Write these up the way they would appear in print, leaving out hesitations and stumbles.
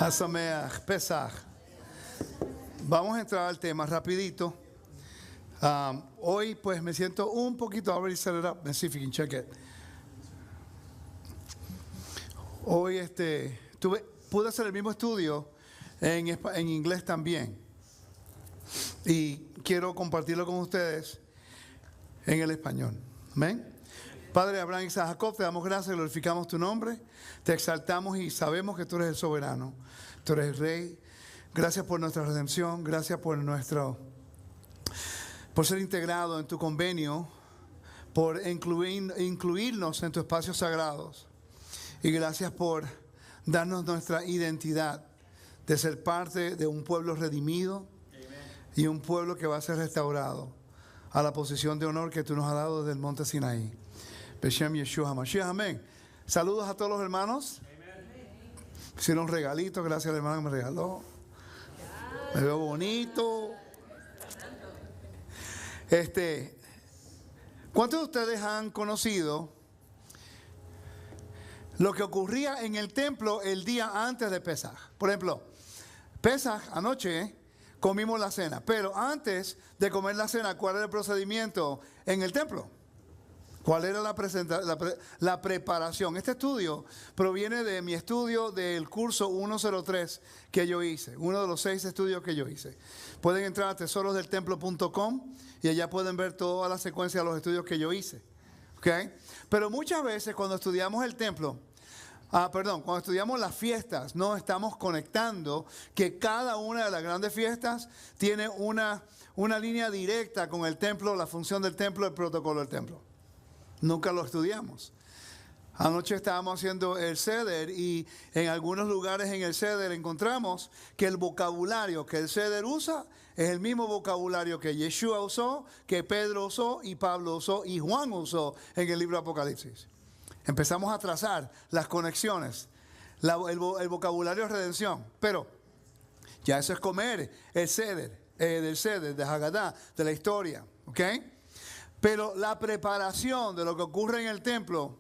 Hasameach, Pesach. Vamos a entrar al tema rapidito. Hoy pues me siento un poquito, already set it up, let's see if you can check it. Hoy pude hacer el mismo estudio en inglés también. Y quiero compartirlo con ustedes en el español. Amén. Padre Abraham, Isaac, Jacob, te damos gracias, glorificamos tu nombre, te exaltamos y sabemos que tú eres el soberano, tú eres el rey. Gracias por nuestra redención, gracias por ser integrado en tu convenio, por incluirnos en tus espacios sagrados. Y gracias por darnos nuestra identidad de ser parte de un pueblo redimido. Amen. Y un pueblo que va a ser restaurado a la posición de honor que tú nos has dado desde el monte Sinaí. Beshem Yeshua HaMashiach, amén. Saludos a todos los hermanos. Hicieron un regalito, gracias al hermano que me regaló. Me veo bonito. ¿Cuántos de ustedes han conocido lo que ocurría en el templo el día antes de Pesaj? Por ejemplo, Pesaj, anoche comimos la cena, pero antes de comer la cena, ¿cuál era el procedimiento en el templo? ¿Cuál era la preparación? Este estudio proviene de mi estudio del curso 103 que yo hice, uno de los 6 estudios que yo hice. Pueden entrar a tesorosdeltemplo.com y allá pueden ver toda la secuencia de los estudios que yo hice. ¿Okay? Pero muchas veces cuando estudiamos el templo, cuando estudiamos las fiestas, no estamos conectando que cada una de las grandes fiestas tiene una línea directa con el templo, la función del templo, el protocolo del templo. Nunca lo estudiamos. Anoche estábamos haciendo el Seder y en algunos lugares en el Seder encontramos que el vocabulario que el Seder usa es el mismo vocabulario que Yeshua usó, que Pedro usó y Pablo usó y Juan usó en el libro de Apocalipsis. Empezamos a trazar las conexiones, el vocabulario de redención, pero ya eso es comer el Seder, del Seder, de Haggadah, de la historia, ¿ok? Pero la preparación de lo que ocurre en el templo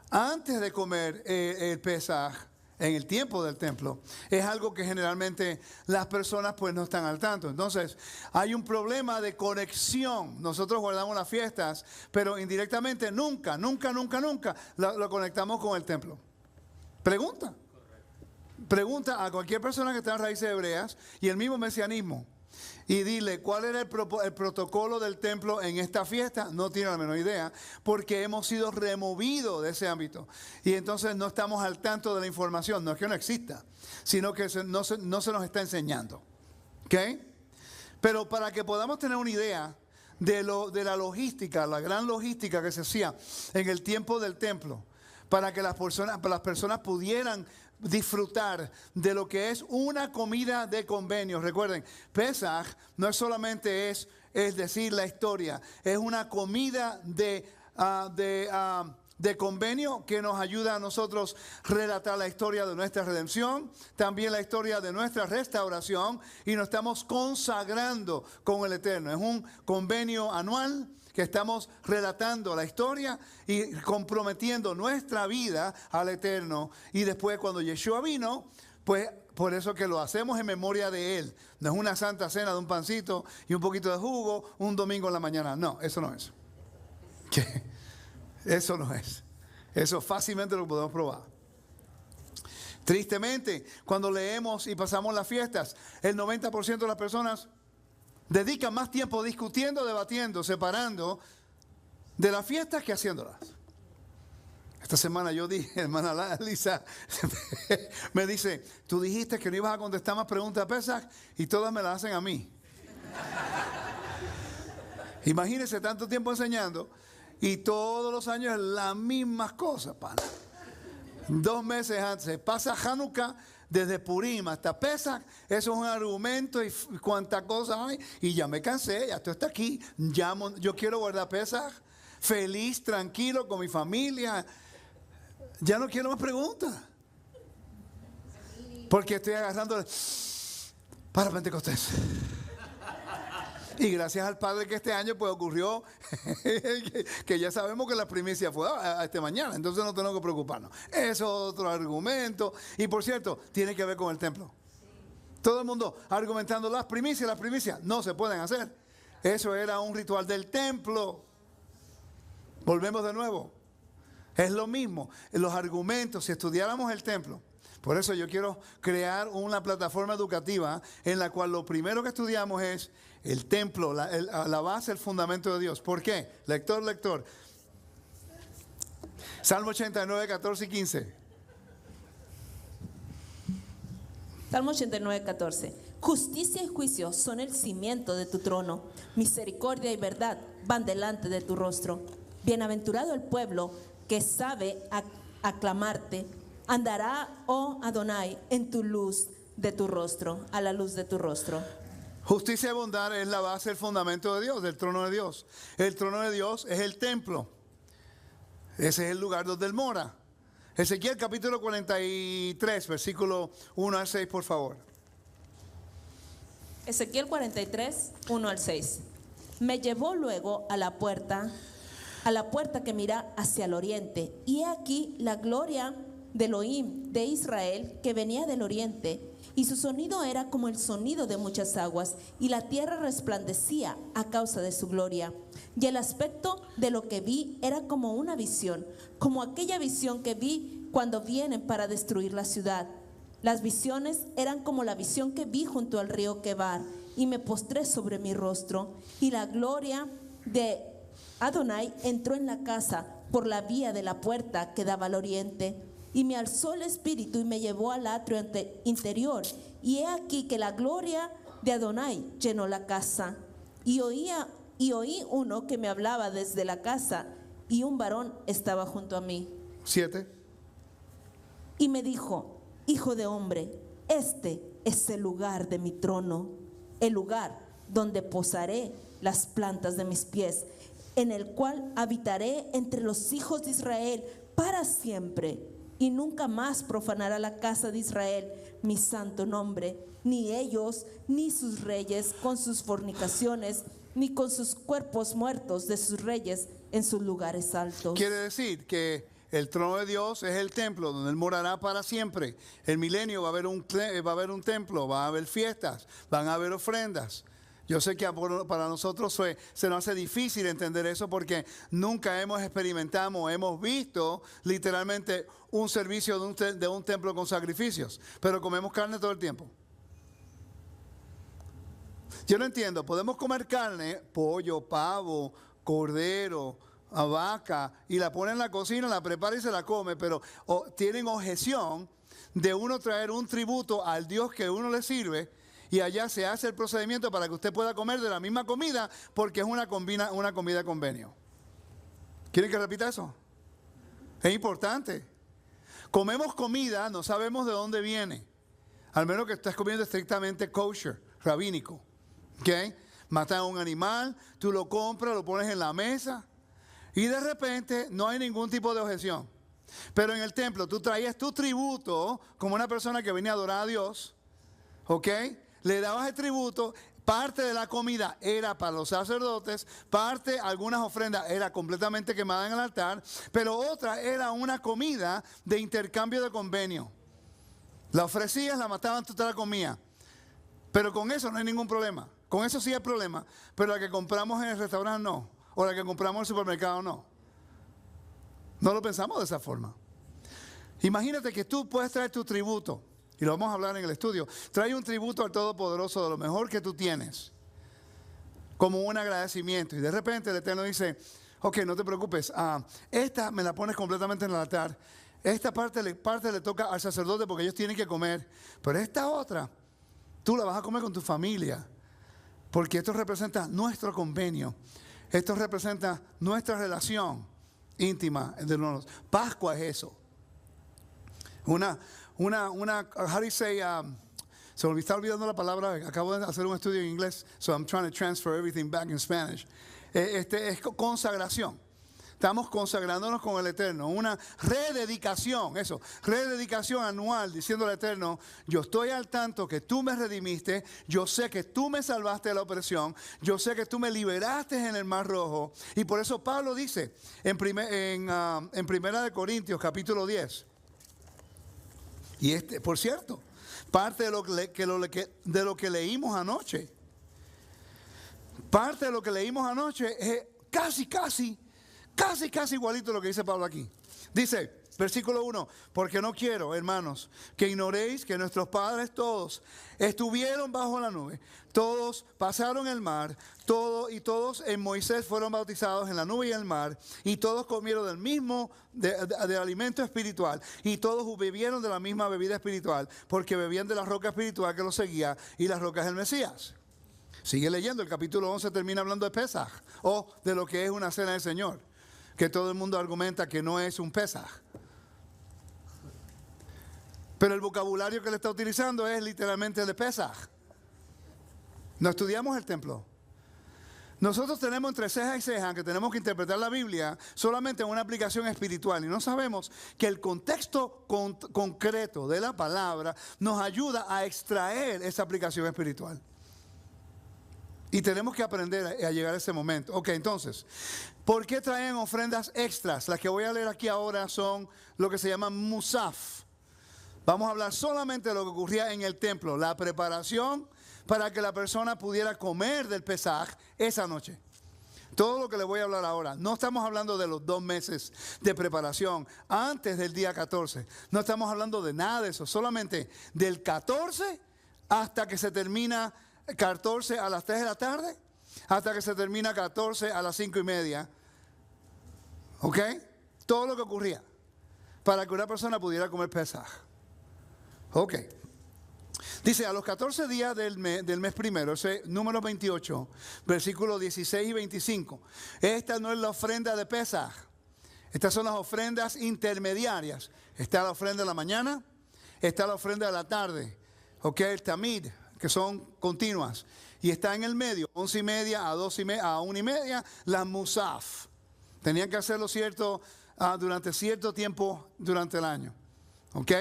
antes de comer el Pesaj, en el tiempo del templo, es algo que generalmente las personas pues no están al tanto. Entonces, hay un problema de conexión. Nosotros guardamos las fiestas, pero indirectamente nunca lo conectamos con el templo. Pregunta a cualquier persona que está en raíces hebreas y el mismo mesianismo. Y dile, ¿cuál era el protocolo del templo en esta fiesta? No tiene la menor idea, porque hemos sido removidos de ese ámbito. Y entonces no estamos al tanto de la información. No es que no exista, sino que no se nos está enseñando. ¿Ok? Pero para que podamos tener una idea de la logística, la gran logística que se hacía en el tiempo del templo, para que las personas pudieran disfrutar de lo que es una comida de convenio. Recuerden, Pesaj no es solamente es decir la historia, es una comida de convenio que nos ayuda a nosotros relatar la historia de nuestra redención, también la historia de nuestra restauración, y nos estamos consagrando con el Eterno. Es un convenio anual que estamos relatando la historia y comprometiendo nuestra vida al Eterno. Y después cuando Yeshua vino, pues por eso que lo hacemos en memoria de Él. No es una santa cena de un pancito y un poquito de jugo un domingo en la mañana. No, eso no es. ¿Qué? Eso no es. Eso fácilmente lo podemos probar. Tristemente, cuando leemos y pasamos las fiestas, el 90% de las personas dedican más tiempo discutiendo, debatiendo, separando de las fiestas que haciéndolas. Esta semana yo dije, hermana Lisa, me dice, tú dijiste que no ibas a contestar más preguntas a Pesaj y todas me las hacen a mí. Imagínense tanto tiempo enseñando y todos los años las mismas cosas, pana. 2 meses antes, pasa Hanukkah. Desde Purim hasta Pesach, eso es un argumento y cuánta cosa hay. Y ya me cansé, ya esto está aquí. Yo quiero guardar Pesach, feliz, tranquilo, con mi familia. Ya no quiero más preguntas. Porque estoy agarrando para Pentecostés. Y gracias al Padre que este año pues ocurrió que ya sabemos que la primicia fue mañana, entonces no tenemos que preocuparnos. Eso es otro argumento. Y por cierto, tiene que ver con el templo. Todo el mundo argumentando las primicias no se pueden hacer. Eso era un ritual del templo. Volvemos de nuevo. Es lo mismo. Los argumentos, si estudiáramos el templo. Por eso yo quiero crear una plataforma educativa en la cual lo primero que estudiamos es el templo, la base, el fundamento de Dios. ¿Por qué? Lector. Salmo 89, 14 y 15. Salmo 89, 14. Justicia y juicio son el cimiento de tu trono. Misericordia y verdad van delante de tu rostro. Bienaventurado el pueblo que sabe aclamarte. Andará, oh Adonai, en tu luz de tu rostro, a la luz de tu rostro. Justicia y bondad es la base, el fundamento de Dios, del trono de Dios. El trono de Dios es el templo. Ese es el lugar donde Él mora. Ezequiel capítulo 43, versículo 1 al 6, por favor. Ezequiel 43, 1 al 6. Me llevó luego a la puerta que mira hacia el oriente, y he aquí la gloria de Elohim de Israel que venía del oriente, y su sonido era como el sonido de muchas aguas, y la tierra resplandecía a causa de su gloria. Y el aspecto de lo que vi era como una visión, como aquella visión que vi cuando vienen para destruir la ciudad. Las visiones eran como la visión que vi junto al río Quebar, y me postré sobre mi rostro, y la gloria de Adonai entró en la casa por la vía de la puerta que daba al oriente. Y me alzó el espíritu y me llevó al atrio interior. Y he aquí que la gloria de Adonai llenó la casa. Y oí uno que me hablaba desde la casa, y un varón estaba junto a mí. 7. Y me dijo: Hijo de hombre, este es el lugar de mi trono, el lugar donde posaré las plantas de mis pies, en el cual habitaré entre los hijos de Israel para siempre. Y nunca más profanará la casa de Israel mi santo nombre, ni ellos, ni sus reyes con sus fornicaciones, ni con sus cuerpos muertos de sus reyes en sus lugares altos. Quiere decir que el trono de Dios es el templo donde Él morará para siempre. El milenio va a haber un templo, va a haber fiestas, van a haber ofrendas. Yo sé que para nosotros se nos hace difícil entender eso porque nunca hemos visto literalmente un servicio de un templo con sacrificios, pero comemos carne todo el tiempo. Yo no entiendo, podemos comer carne, pollo, pavo, cordero, vaca, y la pone en la cocina, la prepara y se la come, pero tienen objeción de uno traer un tributo al Dios que uno le sirve. Y allá se hace el procedimiento para que usted pueda comer de la misma comida porque es una comida de convenio. ¿Quieren que repita eso? Es importante. Comemos comida, no sabemos de dónde viene. Al menos que estés comiendo estrictamente kosher, rabínico. ¿Okay? Matan un animal, tú lo compras, lo pones en la mesa y de repente no hay ningún tipo de objeción. Pero en el templo tú traías tu tributo como una persona que venía a adorar a Dios. ¿Ok? Le dabas el tributo, parte de la comida era para los sacerdotes, algunas ofrendas era completamente quemada en el altar, pero otra era una comida de intercambio de convenio. La ofrecías, la mataban, tú te la comías. Pero con eso no hay ningún problema. Con eso sí hay problema, pero la que compramos en el restaurante no, o la que compramos en el supermercado no. No lo pensamos de esa forma. Imagínate que tú puedes traer tu tributo. Y lo vamos a hablar en el estudio. Trae un tributo al Todopoderoso de lo mejor que tú tienes, como un agradecimiento. Y de repente el Eterno dice: ok, no te preocupes, esta me la pones completamente en el altar. Esta parte le toca al sacerdote porque ellos tienen que comer. Pero esta otra, tú la vas a comer con tu familia. Porque esto representa nuestro convenio. Esto representa nuestra relación íntima entre nosotros. Pascua es eso. How do you say, se me está olvidando la palabra, acabo de hacer un estudio en inglés, so I'm trying to transfer everything back in Spanish. Es consagración. estamos consagrándonos con el Eterno. Una rededicación, eso, rededicación anual, diciendo al Eterno, yo estoy al tanto que tú me redimiste, yo sé que tú me salvaste de la opresión, yo sé que tú me liberaste en el Mar Rojo. Y por eso Pablo dice en Primera de Corintios, capítulo 10, y por cierto, parte de lo que leímos anoche, parte de lo que leímos anoche es casi igualito a lo que dice Pablo aquí. Dice, versículo 1, porque no quiero, hermanos, que ignoréis que nuestros padres todos estuvieron bajo la nube, todos pasaron el mar, y todos en Moisés fueron bautizados en la nube y en el mar, y todos comieron del mismo de alimento espiritual, y todos bebieron de la misma bebida espiritual, porque bebían de la roca espiritual que los seguía, y la roca es el Mesías. Sigue leyendo, el capítulo 11 termina hablando de Pesaj, o de lo que es una cena del Señor, que todo el mundo argumenta que no es un Pesaj. Pero el vocabulario que le está utilizando es literalmente el de Pesaj. No estudiamos el templo. Nosotros tenemos entre ceja y ceja que tenemos que interpretar la Biblia solamente en una aplicación espiritual. Y no sabemos que el contexto concreto de la palabra nos ayuda a extraer esa aplicación espiritual. Y tenemos que aprender a llegar a ese momento. Ok, entonces, ¿por qué traen ofrendas extras? Las que voy a leer aquí ahora son lo que se llama musaf. Vamos a hablar solamente de lo que ocurría en el templo, la preparación para que la persona pudiera comer del Pesaj esa noche. Todo lo que le voy a hablar ahora, no estamos hablando de los 2 meses de preparación antes del día 14. No estamos hablando de nada de eso, solamente del 14 hasta que se termina 14 a las 3 de la tarde, hasta que se termina 14 a las 5:30. ¿Ok? Todo lo que ocurría para que una persona pudiera comer Pesaj. Ok. Dice, a los 14 días del mes primero, ese número 28, versículos 16 y 25. Esta no es la ofrenda de Pesaj. Estas son las ofrendas intermediarias. Está la ofrenda de la mañana, está la ofrenda de la tarde. Ok, el tamid, que son continuas. Y está en el medio, 11:30 a 2:30, a 1:30, la musaf. Tenían que hacerlo durante cierto tiempo durante el año. ¿Ok?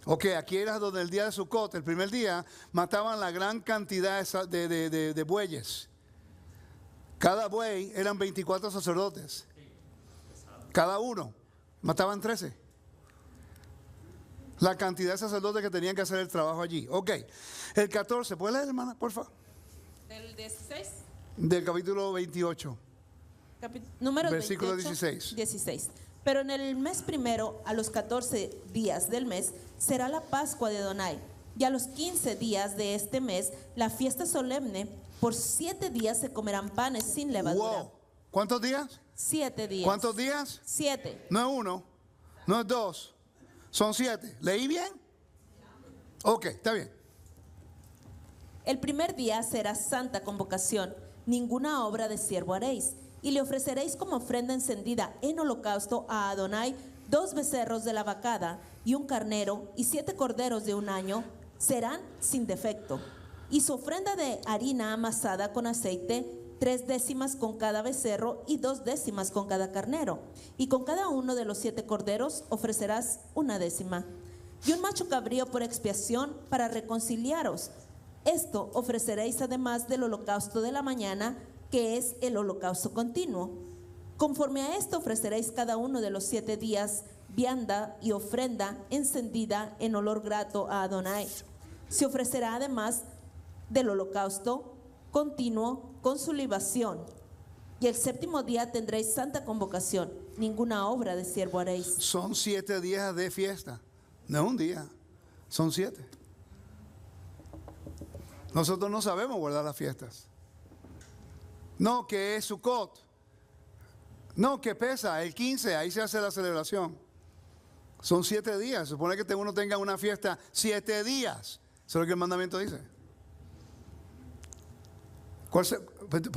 Ok, aquí era donde el día de Sukkot, el primer día, mataban la gran cantidad de bueyes. Cada buey eran 24 sacerdotes. Cada uno. Mataban 13. La cantidad de sacerdotes que tenían que hacer el trabajo allí. Ok, el 14, ¿puedes leer, hermana, por favor? Del 16. Del capítulo 28. Número versículo 28, 16. 16. Pero en el mes primero, a los 14 días del mes, será la Pascua de Adonai. Y a los 15 días de este mes, la fiesta solemne. Por 7 días se comerán panes sin levadura. Wow. ¿Cuántos días? 7 días. ¿Cuántos días? 7. No es 1, no es 2, son 7. ¿Leí bien? Ok, está bien. El primer día será santa convocación. Ninguna obra de siervo haréis. Y le ofreceréis como ofrenda encendida en holocausto a Adonai 2 becerros de la vacada y un carnero y 7 corderos de 1 año, serán sin defecto. Y su ofrenda de harina amasada con aceite, 3 décimas con cada becerro y 2 décimas con cada carnero. Y con cada uno de los 7 corderos ofrecerás 1 décima. Y un macho cabrío por expiación para reconciliaros. Esto ofreceréis además del holocausto de la mañana, que es el holocausto continuo. Conforme a esto ofreceréis cada uno de los 7 días vianda y ofrenda encendida en olor grato a Adonai. Se ofrecerá además del holocausto continuo con su libación. Y el 7º día tendréis santa convocación. Ninguna obra de siervo haréis. Son 7 días de fiesta. No es un día, son 7. Nosotros no sabemos guardar las fiestas. No, que es Sukkot. No, que pesa, el 15, ahí se hace la celebración. Son 7 días. Se supone que uno tenga una fiesta 7 días. Eso es lo que el mandamiento dice.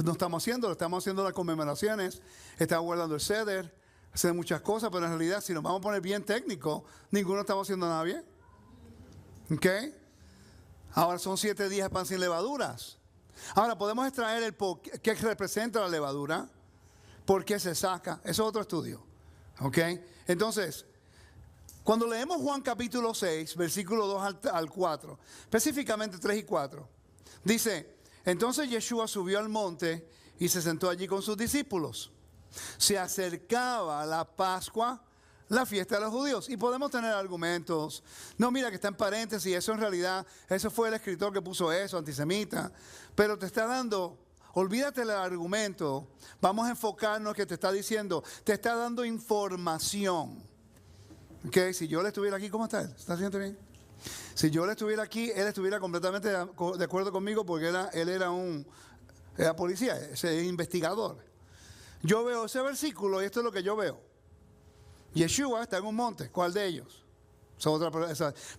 No estamos haciendo las conmemoraciones, estamos guardando el ceder, haciendo muchas cosas, pero en realidad, si nos vamos a poner bien técnicos, ninguno estamos haciendo nada bien. ¿Ok? Ahora son 7 días de pan sin levaduras. Ahora podemos extraer qué representa la levadura, ¿Por qué se saca? Eso es otro estudio. ¿Ok? Entonces, cuando leemos Juan capítulo 6, versículo 2 al 4, específicamente 3 y 4, dice, entonces Yeshua subió al monte y se sentó allí con sus discípulos. Se acercaba la Pascua, la fiesta de los judíos. Y podemos tener argumentos. No, mira que está en paréntesis, eso en realidad, eso fue el escritor que puso eso, antisemita. Pero te está dando, olvídate del argumento, vamos a enfocarnos que te está diciendo, te está dando información. Ok, si yo le estuviera aquí, ¿cómo está él? ¿Está haciendo bien? Si yo le estuviera aquí, él estuviera completamente de acuerdo conmigo porque él era policía, ese investigador. Yo veo ese versículo y esto es lo que yo veo. Yeshua está en un monte, ¿cuál de ellos?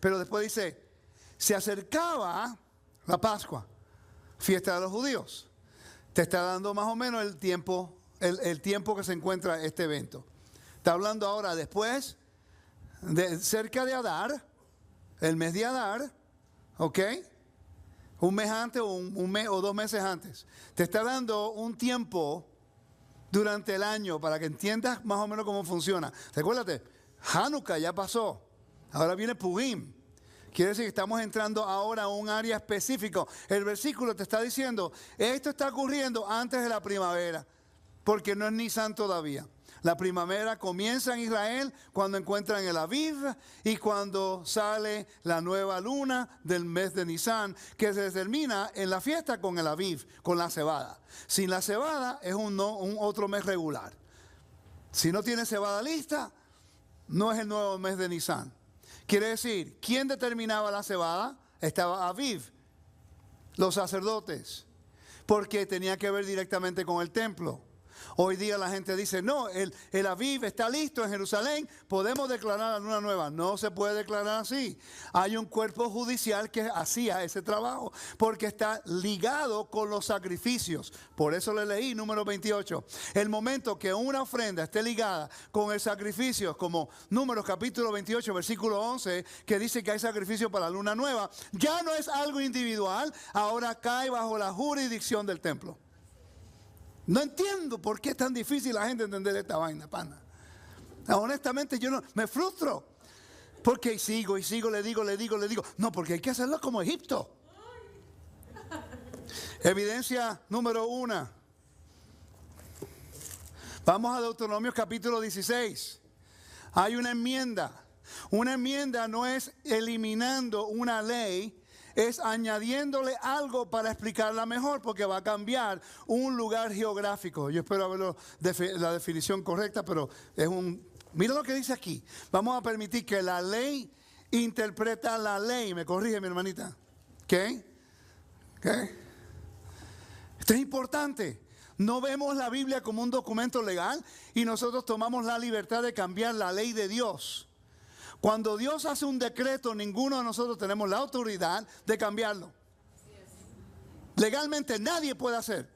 Pero después dice, se acercaba la Pascua, fiesta de los judíos. Te está dando más o menos el tiempo que se encuentra este evento. Está hablando ahora después, cerca de Adar, el mes de Adar, ¿ok? Un mes antes o un mes o 2 meses antes. Te está dando un tiempo durante el año para que entiendas más o menos cómo funciona. Recuérdate, Hanukkah ya pasó, ahora viene Purim. Quiere decir que estamos entrando ahora a un área específico. El versículo te está diciendo, esto está ocurriendo antes de la primavera, porque no es Nisan todavía. La primavera comienza en Israel cuando encuentran el Aviv y cuando sale la nueva luna del mes de Nisan, que se determina en la fiesta con el Aviv, con la cebada. Sin la cebada es un otro mes regular. Si no tiene cebada lista, no es el nuevo mes de Nisan. Quiere decir, ¿quién determinaba la cebada? Estaba Aviv, los sacerdotes, porque tenía que ver directamente con el templo. Hoy día la gente dice, no, el Aviv está listo en Jerusalén, podemos declarar la luna nueva. No se puede declarar así. Hay un cuerpo judicial que hacía ese trabajo, porque está ligado con los sacrificios. Por eso le leí número 28. El momento que una ofrenda esté ligada con el sacrificio, como Números capítulo 28, versículo 11, que dice que hay sacrificio para la luna nueva, ya no es algo individual, ahora cae bajo la jurisdicción del templo. No entiendo por qué es tan difícil la gente entender esta vaina, pana. Honestamente yo no, me frustro. Porque sigo, le digo. No, porque hay que hacerlo como Egipto. Evidencia número 1. Vamos a Deuteronomio capítulo 16. Hay una enmienda. Una enmienda no es eliminando una ley, es añadiéndole algo para explicarla mejor, porque va a cambiar un lugar geográfico. Yo espero haberlo la definición correcta, pero es mira lo que dice aquí. Vamos a permitir que la ley interpreta la ley. Me corrige mi hermanita. ¿Ok? Esto es importante. No vemos la Biblia como un documento legal y nosotros tomamos la libertad de cambiar la ley de Dios. Cuando Dios hace un decreto, ninguno de nosotros tenemos la autoridad de cambiarlo. Legalmente nadie puede hacer.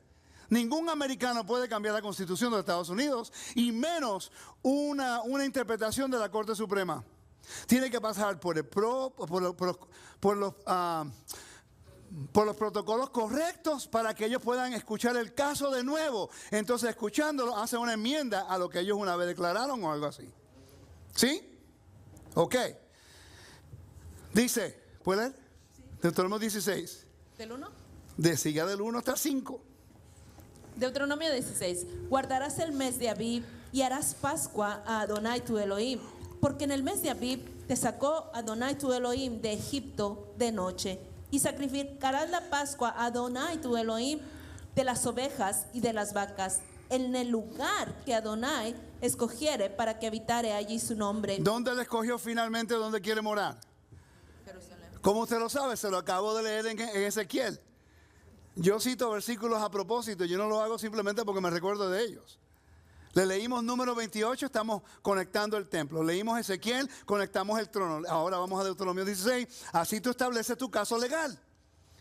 Ningún americano puede cambiar la Constitución de los Estados Unidos y menos una interpretación de la Corte Suprema. Tiene que pasar por los protocolos correctos para que ellos puedan escuchar el caso de nuevo. Entonces, escuchándolo, hacen una enmienda a lo que ellos una vez declararon o algo así. ¿Sí? Ok. Dice, ¿puede leer? Sí. Deuteronomio 16. ¿Del 1? Siga del 1 hasta el 5. Deuteronomio 16. Guardarás el mes de Abib y harás Pascua a Adonai tu Elohim, porque en el mes de Abib te sacó Adonai tu Elohim de Egipto de noche, y sacrificarás la Pascua a Adonai tu Elohim de las ovejas y de las vacas, en el lugar que Adonai escogiere para que habitare allí su nombre. ¿Dónde le escogió finalmente dónde quiere morar? Jerusalén. ¿Cómo usted lo sabe? Se lo acabo de leer en Ezequiel. Yo cito versículos a propósito, yo no lo hago simplemente porque me recuerdo de ellos. Le leímos número 28, estamos conectando el templo. Leímos Ezequiel, conectamos el trono. Ahora vamos a Deuteronomio 16. Así tú estableces tu caso legal.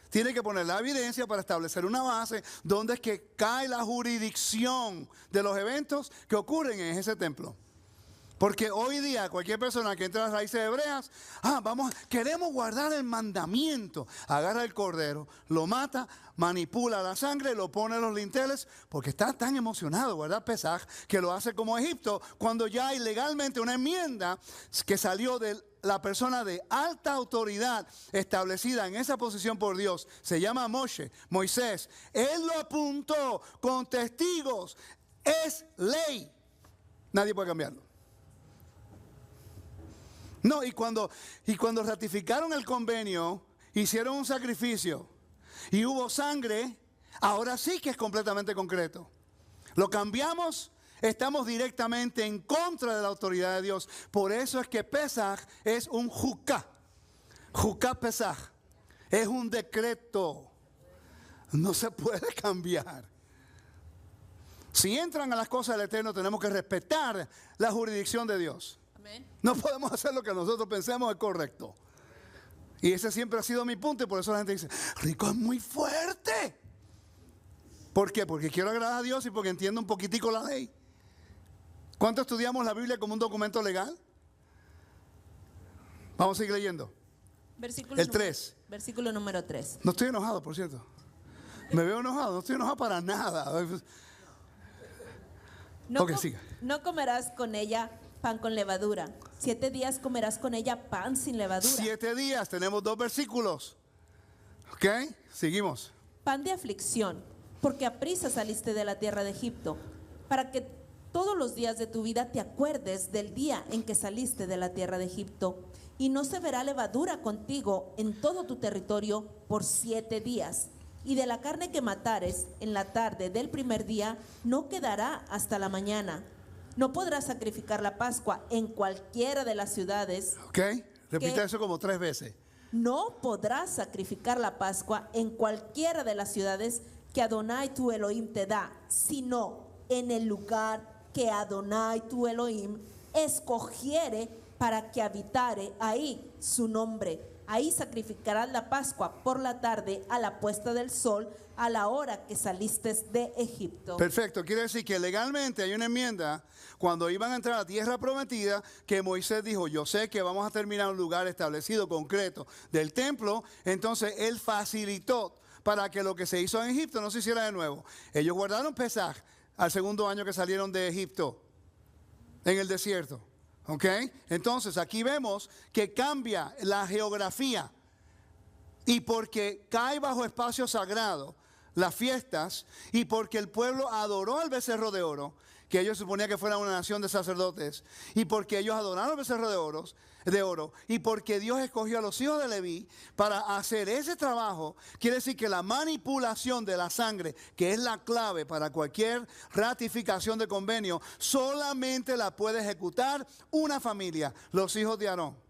Tiene que poner la evidencia para establecer una base donde es que cae la jurisdicción de los eventos que ocurren en ese templo. Porque hoy día cualquier persona que entra a las raíces hebreas, queremos guardar el mandamiento. Agarra el cordero, lo mata, manipula la sangre, lo pone en los linteles, porque está tan emocionado, ¿verdad? Pesaj, que lo hace como Egipto, cuando ya hay legalmente una enmienda que salió de la persona de alta autoridad establecida en esa posición por Dios. Se llama Moisés. Él lo apuntó con testigos. Es ley. Nadie puede cambiarlo. No, y cuando ratificaron el convenio, hicieron un sacrificio y hubo sangre, ahora sí que es completamente concreto. Lo cambiamos, estamos directamente en contra de la autoridad de Dios. Por eso es que Pesaj es un jukah. Jukah Pesaj. Es un decreto. No se puede cambiar. Si entran a las cosas del Eterno, tenemos que respetar la jurisdicción de Dios. No podemos hacer lo que nosotros pensemos es correcto. Y ese siempre ha sido mi punto y por eso la gente dice, Rico es muy fuerte. ¿Por qué? Porque quiero agradar a Dios y porque entiendo un poquitico la ley. ¿Cuánto estudiamos la Biblia como un documento legal? Vamos a seguir leyendo. El 3. Versículo número 3. No estoy enojado, por cierto. Me veo enojado, no estoy enojado para nada. Siga. No comerás con ella pan con levadura. 7 días comerás con ella pan sin levadura. 7 días, tenemos 2 versículos. ¿Ok? Seguimos. Pan de aflicción, porque aprisa saliste de la tierra de Egipto, para que todos los días de tu vida te acuerdes del día en que saliste de la tierra de Egipto, y no se verá levadura contigo en todo tu territorio por 7 días. Y de la carne que matares en la tarde del primer día no quedará hasta la mañana. No podrás sacrificar la Pascua en cualquiera de las ciudades. Ok, repita eso como 3 veces. No podrás sacrificar la Pascua en cualquiera de las ciudades que Adonai tu Elohim te da, sino en el lugar que Adonai tu Elohim escogiere para que habitare ahí su nombre. Ahí sacrificarás la Pascua por la tarde a la puesta del sol, a la hora que saliste de Egipto. Perfecto, quiere decir que legalmente hay una enmienda cuando iban a entrar a la tierra prometida que Moisés dijo, yo sé que vamos a terminar un lugar establecido, concreto del templo, entonces él facilitó para que lo que se hizo en Egipto no se hiciera de nuevo. Ellos guardaron Pesaj al segundo año que salieron de Egipto, en el desierto. ¿Ok? Entonces aquí vemos que cambia la geografía y porque cae bajo espacio sagrado las fiestas y porque el pueblo adoró al becerro de oro, que ellos suponían que fuera una nación de sacerdotes, y porque ellos adoraron al becerro de oro, y porque Dios escogió a los hijos de Leví para hacer ese trabajo, quiere decir que la manipulación de la sangre, que es la clave para cualquier ratificación de convenio, solamente la puede ejecutar una familia, los hijos de Aarón.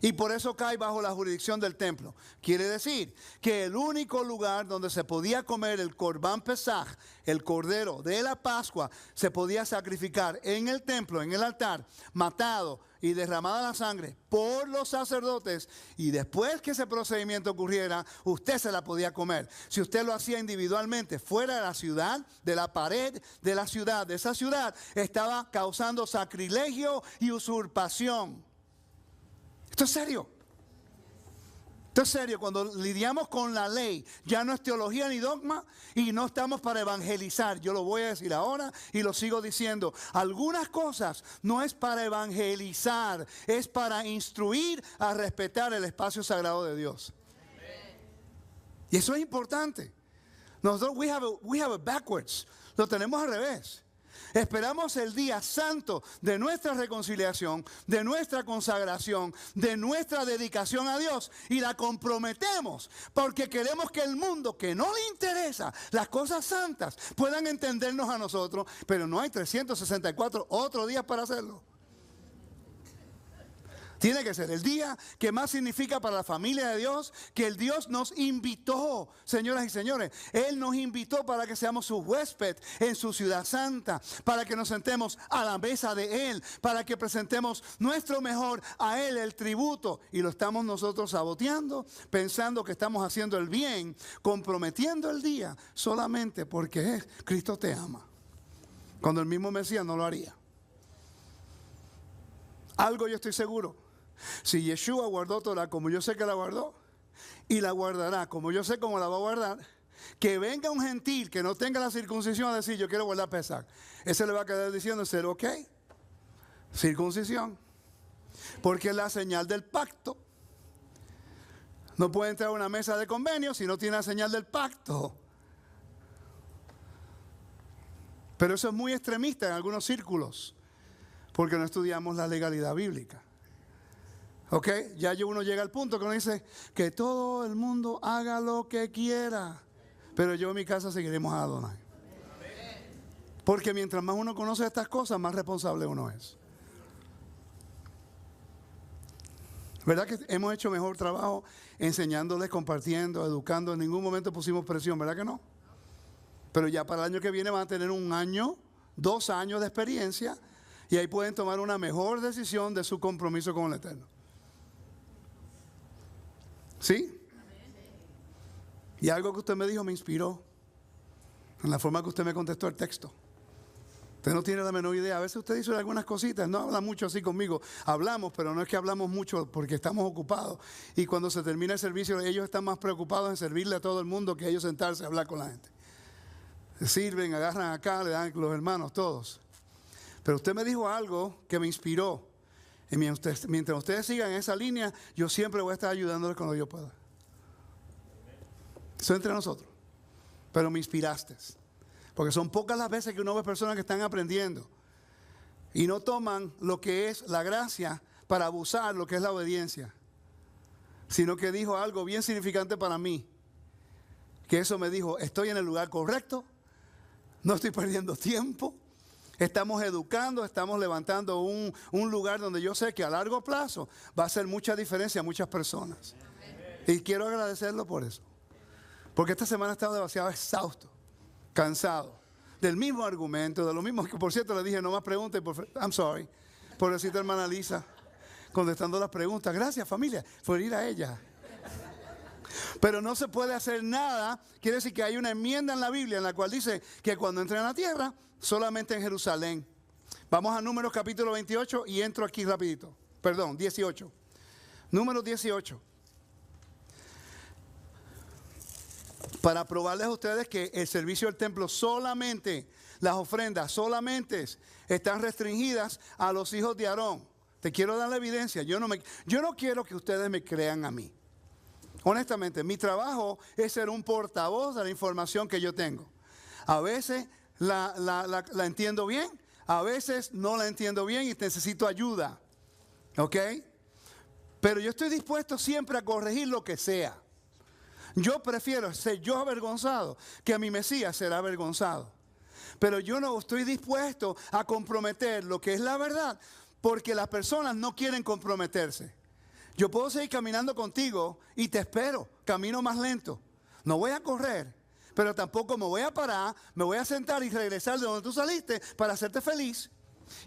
Y por eso cae bajo la jurisdicción del templo. Quiere decir que el único lugar donde se podía comer el Corbán Pesaj, el cordero de la Pascua, se podía sacrificar en el templo, en el altar, matado y derramada la sangre por los sacerdotes. Y después que ese procedimiento ocurriera, usted se la podía comer. Si usted lo hacía individualmente, fuera de la ciudad, de la pared de la ciudad, de esa ciudad, estaba causando sacrilegio y usurpación. Esto es serio. Esto es serio. Cuando lidiamos con la ley, ya no es teología ni dogma y no estamos para evangelizar. Yo lo voy a decir ahora y lo sigo diciendo. Algunas cosas no es para evangelizar, es para instruir a respetar el espacio sagrado de Dios. Y eso es importante. Nosotros, we have it backwards. Lo tenemos al revés. Esperamos el día santo de nuestra reconciliación, de nuestra consagración, de nuestra dedicación a Dios y la comprometemos porque queremos que el mundo que no le interesa las cosas santas puedan entendernos a nosotros, pero no hay 364 otros días para hacerlo. Tiene que ser el día que más significa para la familia de Dios, que el Dios nos invitó, señoras y señores. Él nos invitó para que seamos su huésped en su ciudad santa, para que nos sentemos a la mesa de Él, para que presentemos nuestro mejor a Él, el tributo. Y lo estamos nosotros saboteando, pensando que estamos haciendo el bien, comprometiendo el día solamente porque Cristo te ama. Cuando el mismo Mesías no lo haría. Algo yo estoy seguro. Si Yeshua guardó Torah como yo sé que la guardó, y la guardará como yo sé cómo la va a guardar, que venga un gentil que no tenga la circuncisión a decir yo quiero guardar Pesaj, ese le va a quedar diciendo ser ok, circuncisión, porque es la señal del pacto. No puede entrar a una mesa de convenio si no tiene la señal del pacto. Pero eso es muy extremista en algunos círculos, porque no estudiamos la legalidad bíblica. ¿Ok? Ya uno llega al punto que uno dice que todo el mundo haga lo que quiera, pero yo en mi casa seguiremos a Adonai. Porque mientras más uno conoce estas cosas, más responsable uno es. ¿Verdad que hemos hecho mejor trabajo enseñándoles, compartiendo, educando? En ningún momento pusimos presión, ¿verdad que no? Pero ya para el año que viene van a tener 1 año, 2 años de experiencia y ahí pueden tomar una mejor decisión de su compromiso con el Eterno. ¿Sí? Y algo que usted me dijo me inspiró en la forma que usted me contestó el texto. Usted no tiene la menor idea. A veces usted dice algunas cositas, no habla mucho así conmigo. Hablamos, pero no es que hablamos mucho porque estamos ocupados. Y cuando se termina el servicio, ellos están más preocupados en servirle a todo el mundo que ellos sentarse a hablar con la gente. Sirven, agarran acá, le dan los hermanos, todos. Pero usted me dijo algo que me inspiró. Y mientras ustedes sigan en esa línea, yo siempre voy a estar ayudándoles cuando yo pueda. Eso entre nosotros. Pero me inspiraste. Porque son pocas las veces que uno ve personas que están aprendiendo y no toman lo que es la gracia para abusar lo que es la obediencia. Sino que dijo algo bien significante para mí. Que eso me dijo, estoy en el lugar correcto, no estoy perdiendo tiempo. Estamos educando, estamos levantando un lugar donde yo sé que a largo plazo va a hacer mucha diferencia a muchas personas. Y quiero agradecerlo por eso. Porque esta semana he estado demasiado exhausto, cansado, del mismo argumento, de lo mismo que por cierto le dije, no más preguntas, I'm sorry, por decirte hermana Lisa, contestando las preguntas. Gracias familia, por ir a ella. Pero no se puede hacer nada, quiere decir que hay una enmienda en la Biblia en la cual dice que cuando entren a la tierra, solamente en Jerusalén. Vamos a Números capítulo 28 y entro aquí rapidito. Perdón, 18. Números 18. Para probarles a ustedes que el servicio del templo solamente, las ofrendas solamente están restringidas a los hijos de Aarón. Te quiero dar la evidencia. Yo no quiero que ustedes me crean a mí. Honestamente, mi trabajo es ser un portavoz de la información que yo tengo. A veces la entiendo bien, a veces no la entiendo bien y necesito ayuda. ¿Ok? Pero yo estoy dispuesto siempre a corregir lo que sea. Yo prefiero ser yo avergonzado que a mi Mesías ser avergonzado. Pero yo no estoy dispuesto a comprometer lo que es la verdad porque las personas no quieren comprometerse. Yo puedo seguir caminando contigo y te espero, camino más lento. No voy a correr, pero tampoco me voy a parar, me voy a sentar y regresar de donde tú saliste para hacerte feliz.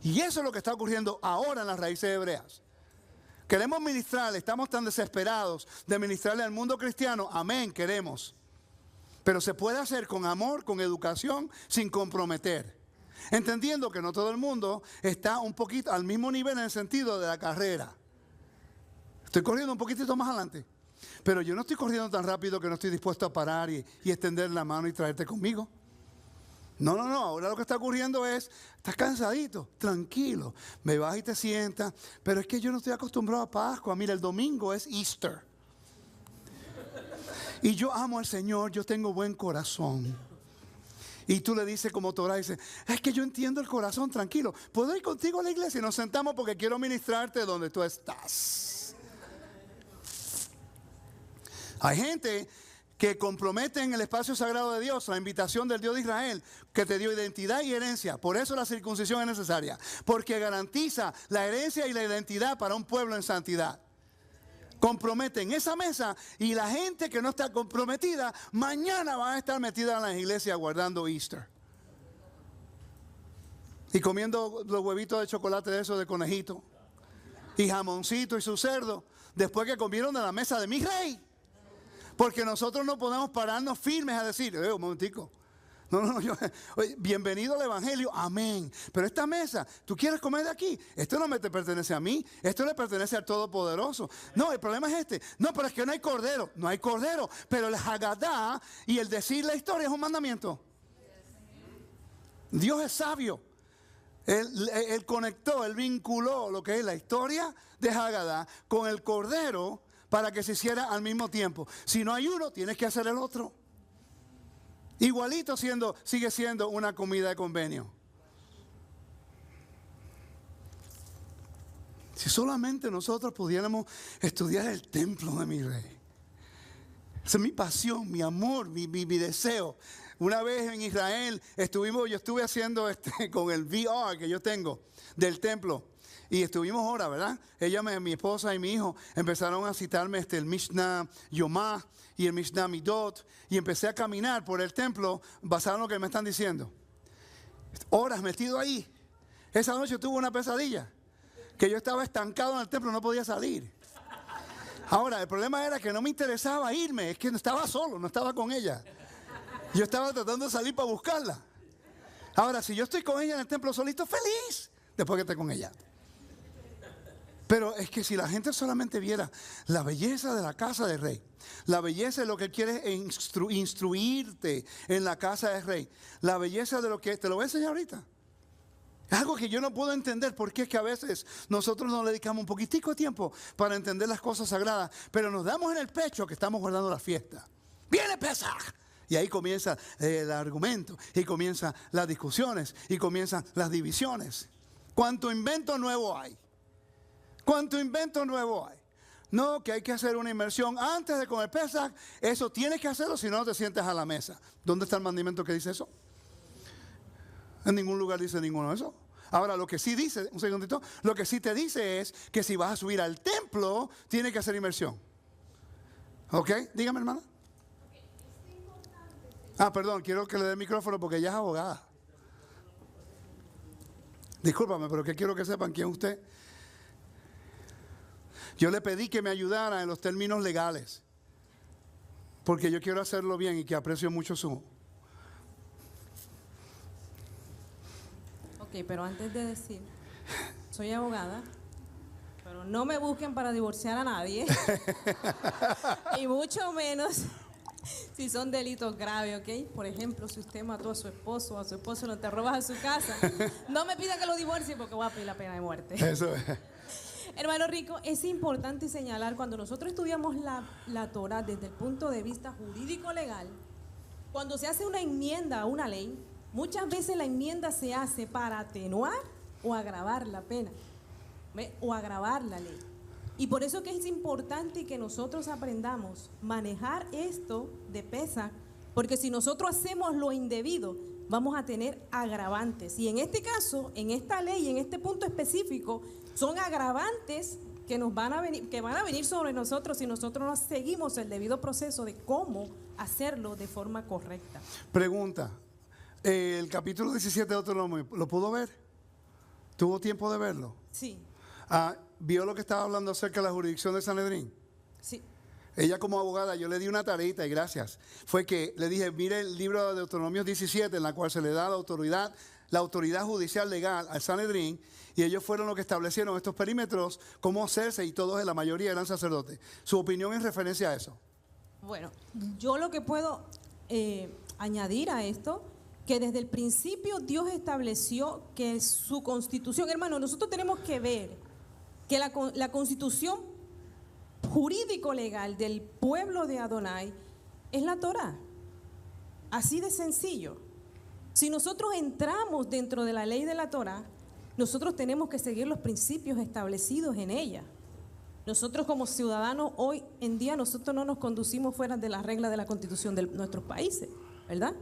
Y eso es lo que está ocurriendo ahora en las raíces hebreas. Queremos ministrarle, estamos tan desesperados de ministrarle al mundo cristiano. Amén, queremos. Pero se puede hacer con amor, con educación, sin comprometer. Entendiendo que no todo el mundo está un poquito al mismo nivel en el sentido de la carrera. Estoy corriendo un poquitito más adelante. Pero yo no estoy corriendo tan rápido que no estoy dispuesto a parar y extender la mano y traerte conmigo. No. Ahora lo que está ocurriendo es, estás cansadito, tranquilo. Me vas y te sientas. Pero es que yo no estoy acostumbrado a Pascua. Mira, el domingo es Easter. Y yo amo al Señor, yo tengo buen corazón. Y tú le dices como Torah, dice, es que yo entiendo el corazón, tranquilo. ¿Puedo ir contigo a la iglesia? Y nos sentamos porque quiero ministrarte donde tú estás. Hay gente que compromete en el espacio sagrado de Dios la invitación del Dios de Israel, que te dio identidad y herencia. Por eso la circuncisión es necesaria, porque garantiza la herencia y la identidad para un pueblo en santidad. Comprometen esa mesa y la gente que no está comprometida, mañana va a estar metida en las iglesias guardando Easter. Y comiendo los huevitos de chocolate de esos de conejito, y jamoncito y su cerdo, después que comieron de la mesa de mi rey. Porque nosotros no podemos pararnos firmes a decir, un momentico, Oye, bienvenido al Evangelio, amén. Pero esta mesa, ¿tú quieres comer de aquí? Esto no me te pertenece a mí, esto le pertenece al Todopoderoso. No, el problema es este. No, pero es que no hay cordero. No hay cordero, pero el Haggadah y el decir la historia es un mandamiento. Dios es sabio. Él conectó, él vinculó lo que es la historia de Haggadah con el cordero para que se hiciera al mismo tiempo. Si no hay uno, tienes que hacer el otro. Igualito sigue siendo una comida de convenio. Si solamente nosotros pudiéramos estudiar el templo de mi rey. Esa es mi pasión, mi amor, mi deseo. Una vez en Israel yo estuve haciendo con el VR que yo tengo del templo. Y estuvimos horas, ¿verdad? Mi esposa y mi hijo empezaron a citarme el Mishnah Yomá y el Mishnah Midot. Y empecé a caminar por el templo basado en lo que me están diciendo. Horas metido ahí. Esa noche tuve una pesadilla. Que yo estaba estancado en el templo, no podía salir. Ahora, el problema era que no me interesaba irme. Es que estaba solo, no estaba con ella. Yo estaba tratando de salir para buscarla. Ahora, si yo estoy con ella en el templo solito, feliz. Después que esté con ella. Pero es que si la gente solamente viera la belleza de la casa del rey, la belleza de lo que él quiere instruirte en la casa del rey, la belleza de lo que te lo voy a enseñar ahorita. Es algo que yo no puedo entender porque es que a veces nosotros nos dedicamos un poquitico de tiempo para entender las cosas sagradas, pero nos damos en el pecho que estamos guardando la fiesta. ¡Viene Pesaj! Y ahí comienza el argumento, y comienzan las discusiones, y comienzan las divisiones. ¿Cuánto invento nuevo hay? ¿Cuánto invento nuevo hay? No, que hay que hacer una inmersión antes de comer Pesaj. Eso tienes que hacerlo, si no te sientes a la mesa. ¿Dónde está el mandamiento que dice eso? En ningún lugar dice ninguno de eso. Ahora, lo que sí dice, un segundito, lo que sí te dice es que si vas a subir al templo, tienes que hacer inmersión. ¿Ok? Dígame, hermana. Perdón, quiero que le dé el micrófono porque ella es abogada. Discúlpame, pero que quiero que sepan quién es usted. Yo le pedí que me ayudara en los términos legales, porque yo quiero hacerlo bien y que aprecio mucho su... Ok, pero antes de decir, soy abogada, pero no me busquen para divorciar a nadie, y mucho menos si son delitos graves, ¿ok? Por ejemplo, si usted mató a su esposo o a su esposo lo enterró bajo su casa, no me pida que lo divorcie porque voy a pedir la pena de muerte. Eso es. Hermano Rico, es importante señalar cuando nosotros estudiamos la Torah desde el punto de vista jurídico-legal, cuando se hace una enmienda a una ley, muchas veces la enmienda se hace para atenuar o agravar la pena, ¿ve? O agravar la ley. Y por eso que es importante que nosotros aprendamos a manejar esto de Pesaj, porque si nosotros hacemos lo indebido, vamos a tener agravantes. Y en este caso, en esta ley, en este punto específico, son agravantes que van a venir sobre nosotros si nosotros no seguimos el debido proceso de cómo hacerlo de forma correcta. Pregunta, el capítulo 17 de Deuteronomio, ¿lo pudo ver? ¿Tuvo tiempo de verlo? Sí. ¿Vio lo que estaba hablando acerca de la jurisdicción de Sanedrín? Sí. Ella como abogada, yo le di una tareita y gracias. Fue que le dije, mire el libro de Deuteronomio 17, en la cual se le da la autoridad judicial legal al Sanedrín, y ellos fueron los que establecieron estos perímetros, cómo hacerse, y todos, la mayoría eran sacerdotes. ¿Su opinión en referencia a eso? Bueno, yo lo que puedo añadir a esto, que desde el principio Dios estableció que su constitución, hermano, nosotros tenemos que ver que la constitución jurídico-legal del pueblo de Adonai es la Torah. Así de sencillo. Si nosotros entramos dentro de la ley de la Torah, nosotros tenemos que seguir los principios establecidos en ella. Nosotros como ciudadanos hoy en día, nosotros no nos conducimos fuera de las reglas de la constitución de nuestros países, ¿verdad?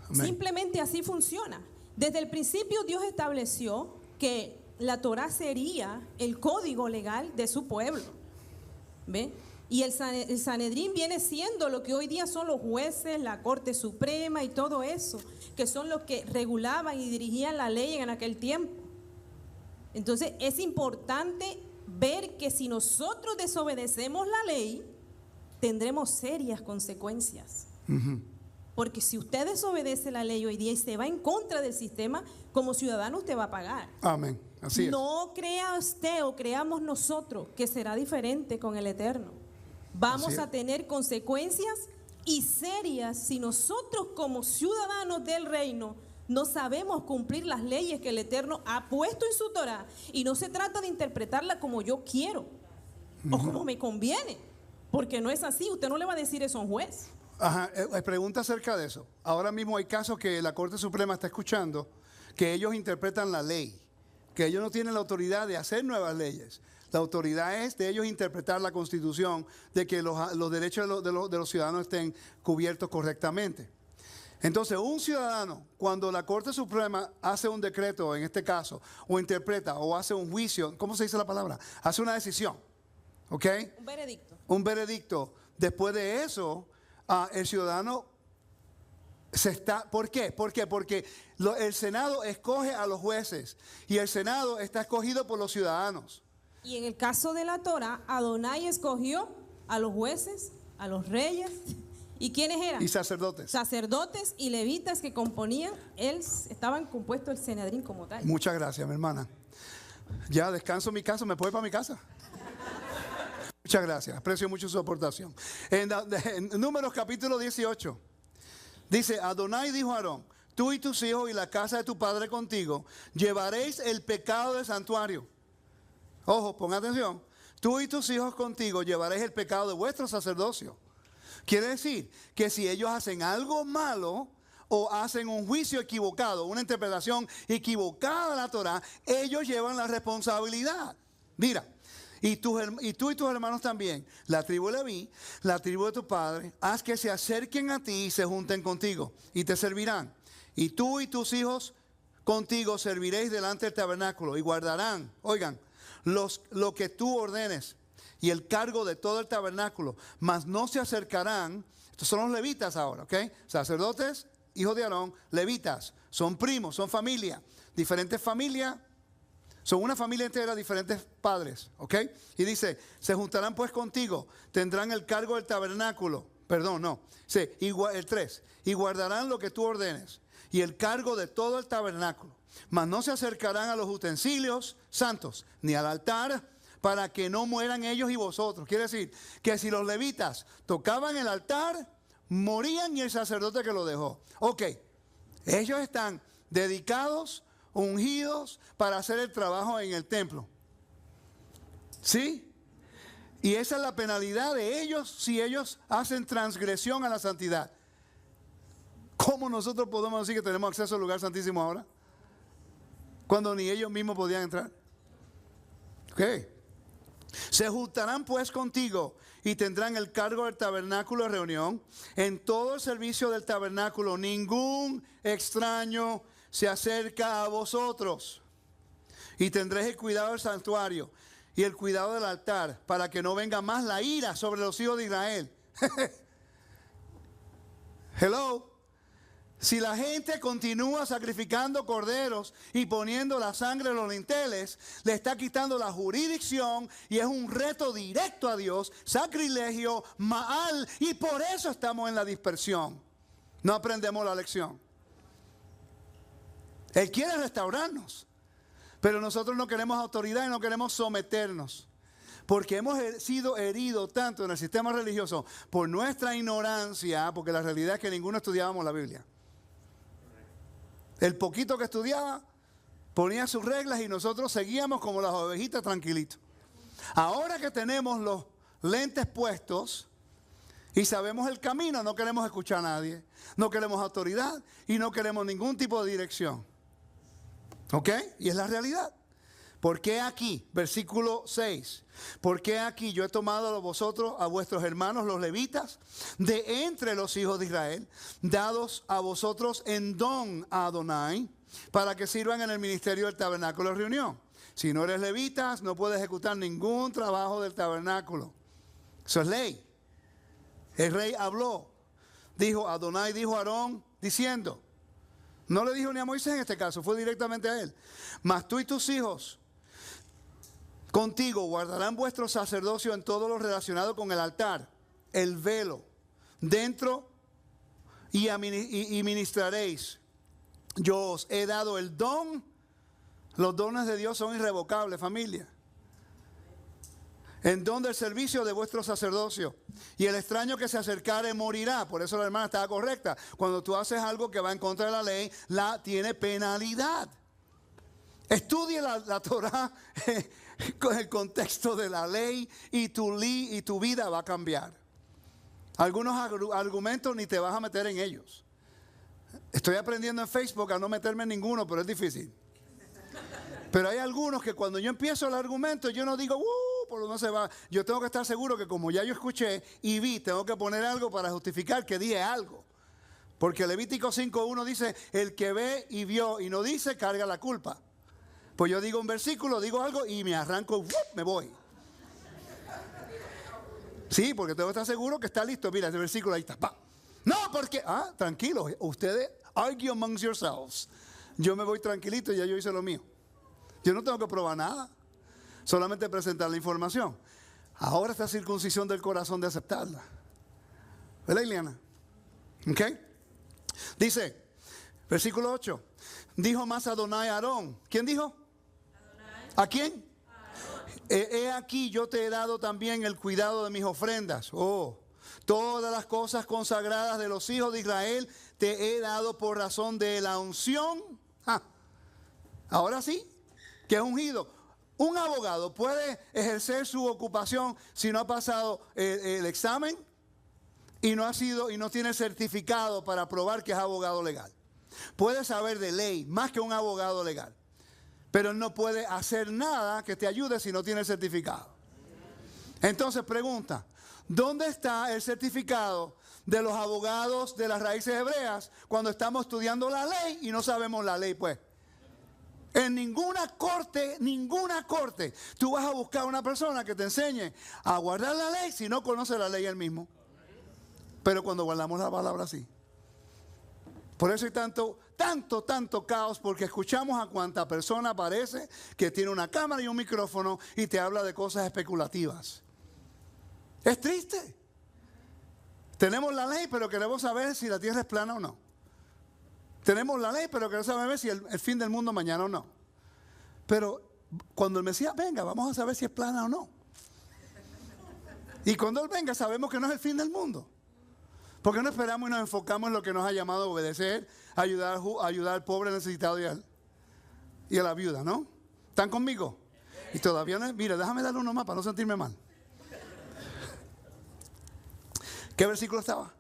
Amén. Simplemente así funciona. Desde el principio Dios estableció que la Torah sería el código legal de su pueblo. ¿Ve? Y el Sanedrín viene siendo lo que hoy día son los jueces, la Corte Suprema y todo eso, que son los que regulaban y dirigían la ley en aquel tiempo. Entonces es importante ver que si nosotros desobedecemos la ley, tendremos serias consecuencias. Porque si usted desobedece la ley hoy día y se va en contra del sistema, como ciudadano usted va a pagar. Amén. Así es. No crea usted o creamos nosotros que será diferente con el Eterno. Vamos Así es. a tener consecuencias y serias si nosotros como ciudadanos del reino no sabemos cumplir las leyes que el Eterno ha puesto en su Torah, y no se trata de interpretarla como yo quiero o como me conviene, porque no es así. Usted no le va a decir eso a un juez. Ajá, pregunta acerca de eso. Ahora mismo hay casos que la Corte Suprema está escuchando, que ellos interpretan la ley, que ellos no tienen la autoridad de hacer nuevas leyes. La autoridad es de ellos interpretar la Constitución, de que los derechos de los ciudadanos estén cubiertos correctamente. Entonces, un ciudadano, cuando la Corte Suprema hace un decreto, en este caso, o interpreta, o hace un juicio, ¿cómo se dice la palabra? Hace una decisión, ¿ok? Un veredicto. Un veredicto. Después de eso, el ciudadano ¿por qué? ¿Por qué? Porque el Senado escoge a los jueces y el Senado está escogido por los ciudadanos. Y en el caso de la Torah, Adonai escogió a los jueces, a los reyes. ¿Y quiénes eran? Y sacerdotes. Sacerdotes y levitas que componían, estaban compuestos el Sanedrín como tal. Muchas gracias, mi hermana. Ya descanso en mi casa, ¿me puedo ir para mi casa? Muchas gracias, aprecio mucho su aportación. En Números capítulo 18, dice, Adonai dijo a Aarón, tú y tus hijos y la casa de tu padre contigo, llevaréis el pecado del santuario. Ojo, pon atención. Tú y tus hijos contigo llevaréis el pecado de vuestro sacerdocio. Quiere decir que si ellos hacen algo malo o hacen un juicio equivocado, una interpretación equivocada de la Torah, ellos llevan la responsabilidad. Mira, y tú y tus hermanos también, la tribu de Leví, la tribu de tu padre, haz que se acerquen a ti y se junten contigo y te servirán. Y tú y tus hijos contigo serviréis delante del tabernáculo y guardarán, oigan, lo que tú ordenes y el cargo de todo el tabernáculo, mas no se acercarán. Estos son los levitas ahora, ¿ok? Sacerdotes, hijos de Aarón, levitas, son primos, son familia, diferentes familias, son una familia entera, diferentes padres, ¿ok? Y dice, se juntarán pues contigo, tendrán el cargo del tabernáculo, perdón, no, sí, el 3, y guardarán lo que tú ordenes y el cargo de todo el tabernáculo, mas no se acercarán a los utensilios santos, ni al altar, para que no mueran ellos y vosotros. Quiere decir que si los levitas tocaban el altar, morían y el sacerdote que lo dejó. Ok, ellos están dedicados, ungidos para hacer el trabajo en el templo. ¿Sí? Y esa es la penalidad de ellos si ellos hacen transgresión a la santidad. ¿Cómo nosotros podemos decir que tenemos acceso al lugar santísimo ahora? Cuando ni ellos mismos podían entrar. Ok. Se juntarán pues contigo y tendrán el cargo del tabernáculo de reunión. En todo el servicio del tabernáculo ningún extraño se acerca a vosotros. Y tendréis el cuidado del santuario y el cuidado del altar, para que no venga más la ira sobre los hijos de Israel. Hello. Si la gente continúa sacrificando corderos y poniendo la sangre en los linteles, le está quitando la jurisdicción y es un reto directo a Dios, sacrilegio, Maal, y por eso estamos en la dispersión. No aprendemos la lección. Él quiere restaurarnos, pero nosotros no queremos autoridad y no queremos someternos. Porque hemos sido heridos tanto en el sistema religioso por nuestra ignorancia, porque la realidad es que ninguno estudiábamos la Biblia. El poquito que estudiaba ponía sus reglas y nosotros seguíamos como las ovejitas tranquilitos. Ahora que tenemos los lentes puestos y sabemos el camino, no queremos escuchar a nadie, no queremos autoridad y no queremos ningún tipo de dirección. ¿Ok? Y es la realidad. ¿Por qué aquí? Versículo 6. ¿Por qué aquí yo he tomado a vosotros, a vuestros hermanos los levitas, de entre los hijos de Israel, dados a vosotros en don a Adonai, para que sirvan en el ministerio del tabernáculo de reunión? Si no eres levitas, no puedes ejecutar ningún trabajo del tabernáculo. Eso es ley. El rey habló. Dijo, Adonai dijo a Aarón, diciendo, no le dijo ni a Moisés en este caso, fue directamente a él. Mas tú y tus hijos contigo guardarán vuestro sacerdocio en todo lo relacionado con el altar, el velo, dentro y ministraréis. Yo os he dado el don. Los dones de Dios son irrevocables, familia. En don del servicio de vuestro sacerdocio. Y el extraño que se acercare morirá. Por eso la hermana estaba correcta. Cuando tú haces algo que va en contra de la ley, tiene penalidad. Estudie la Torah con el contexto de la ley y tu vida va a cambiar. Algunos argumentos ni te vas a meter en ellos. Estoy aprendiendo en Facebook a no meterme en ninguno, pero es difícil. Pero hay algunos que cuando yo empiezo el argumento, yo no digo, por donde se va. Yo tengo que estar seguro que como ya yo escuché y vi, tengo que poner algo para justificar que dije algo. Porque Levítico 5:1 dice, el que ve y vio y no dice, carga la culpa. Pues yo digo un versículo, digo algo y me arranco, me voy. Sí, porque tengo que estar seguro que está listo. Mira, ese versículo ahí está. ¡Pa! No, porque, tranquilo, ustedes argue amongst yourselves. Yo me voy tranquilito y ya yo hice lo mío. Yo no tengo que probar nada, solamente presentar la información. Ahora está circuncisión del corazón de aceptarla. ¿Verdad, Ileana? ¿Ok? Dice, versículo 8. Dijo más Adonai a Aarón. ¿Quién dijo? Adonai. ¿A quién? He aquí yo te he dado también el cuidado de mis ofrendas. Todas las cosas consagradas de los hijos de Israel te he dado por razón de la unción. Ahora sí, que es ungido. Un abogado puede ejercer su ocupación si no ha pasado el examen y no tiene certificado para probar que es abogado legal. Puede saber de ley más que un abogado legal, pero no puede hacer nada que te ayude si no tiene el certificado. Entonces pregunta, ¿dónde está el certificado de los abogados de las raíces hebreas cuando estamos estudiando la ley y no sabemos la ley, pues? En ninguna corte, tú vas a buscar a una persona que te enseñe a guardar la ley si no conoce la ley él mismo. Pero cuando guardamos la palabra, sí. Por eso hay tanto caos, porque escuchamos a cuanta persona parece que tiene una cámara y un micrófono y te habla de cosas especulativas. Es triste. Tenemos la ley, pero queremos saber si la tierra es plana o no. Tenemos la ley, pero queremos saber si el fin del mundo mañana o no. Pero cuando el Mesías venga, vamos a saber si es plana o no. Y cuando Él venga, sabemos que no es el fin del mundo. ¿Por qué no esperamos y nos enfocamos en lo que nos ha llamado a obedecer, ayudar al pobre necesitado y a la viuda, ¿no? ¿Están conmigo? Y todavía no. Mira, déjame darle uno más para no sentirme mal. ¿Qué versículo estaba?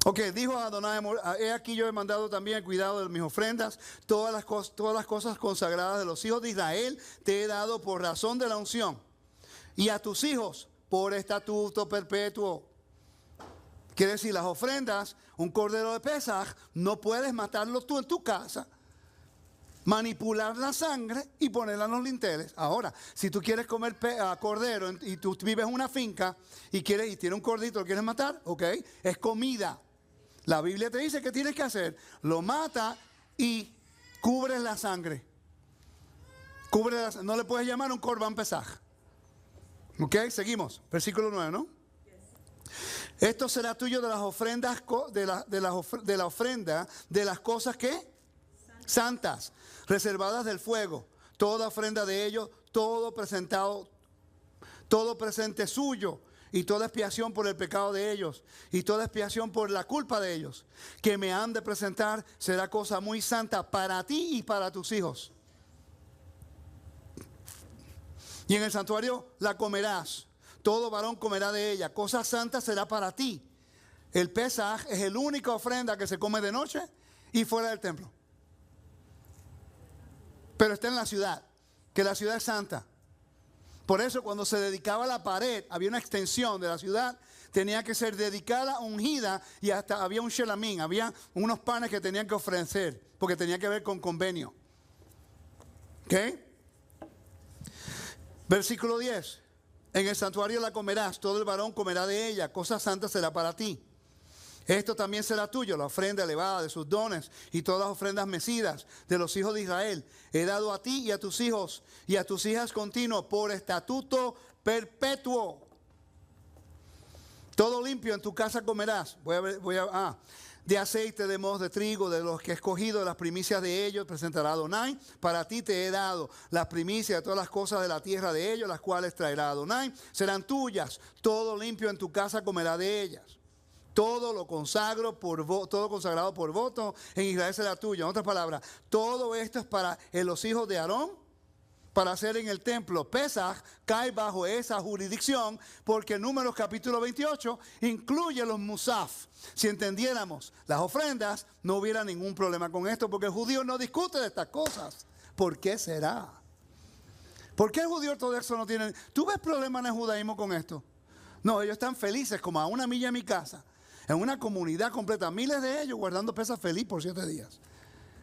Ok, dijo Adonai, he aquí yo he mandado también el cuidado de mis ofrendas, todas las cosas consagradas de los hijos de Israel te he dado por razón de la unción, y a tus hijos por estatuto perpetuo. Quiere decir, las ofrendas, un cordero de Pesaj, no puedes matarlo tú en tu casa, manipular la sangre y ponerla en los linteles. Ahora, si tú quieres comer cordero y tú vives en una finca y tiene un cordito, lo quieres matar, ok, es comida. La Biblia te dice que tienes que hacer, lo mata y cubres la sangre. No le puedes llamar un corbán pesaj. Ok, seguimos, versículo 9, ¿no? Esto será tuyo de las ofrendas, de la ofrenda de las cosas que santas, reservadas del fuego. Toda ofrenda de ellos, todo presente suyo, y toda expiación por el pecado de ellos, y toda expiación por la culpa de ellos, que me han de presentar, será cosa muy santa para ti y para tus hijos. Y en el santuario la comerás, todo varón comerá de ella, cosa santa será para ti. El Pesaj es la única ofrenda que se come de noche y fuera del templo. Pero está en la ciudad, que la ciudad es santa. Por eso cuando se dedicaba la pared, había una extensión de la ciudad, tenía que ser dedicada, ungida, y hasta había un shelamín, había unos panes que tenían que ofrecer, porque tenía que ver con convenio. ¿Ok? Versículo 10. En el santuario la comerás, todo el varón comerá de ella, cosa santa será para ti. Esto también será tuyo, la ofrenda elevada de sus dones y todas las ofrendas mecidas de los hijos de Israel. He dado a ti y a tus hijos y a tus hijas continuos por estatuto perpetuo. Todo limpio en tu casa comerás. De aceite, de mos, de trigo, de los que he escogido, de las primicias de ellos, presentará Adonai. Para ti te he dado las primicias de todas las cosas de la tierra de ellos, las cuales traerá Adonai. Serán tuyas. Todo limpio en tu casa comerá de ellas. Todo lo consagro todo consagrado por voto en Israel será tuyo. En otras palabras, todo esto es para los hijos de Aarón, para hacer en el templo. Pesaj cae bajo esa jurisdicción porque Números capítulo 28 incluye los musaf. Si entendiéramos las ofrendas, no hubiera ningún problema con esto porque el judío no discute de estas cosas. ¿Por qué será? ¿Por qué el judío ortodoxo no tiene? ¿Tú ves problema en el judaísmo con esto? No, ellos están felices como a una milla de mi casa, en una comunidad completa, miles de ellos guardando Pesaj feliz por 7 días.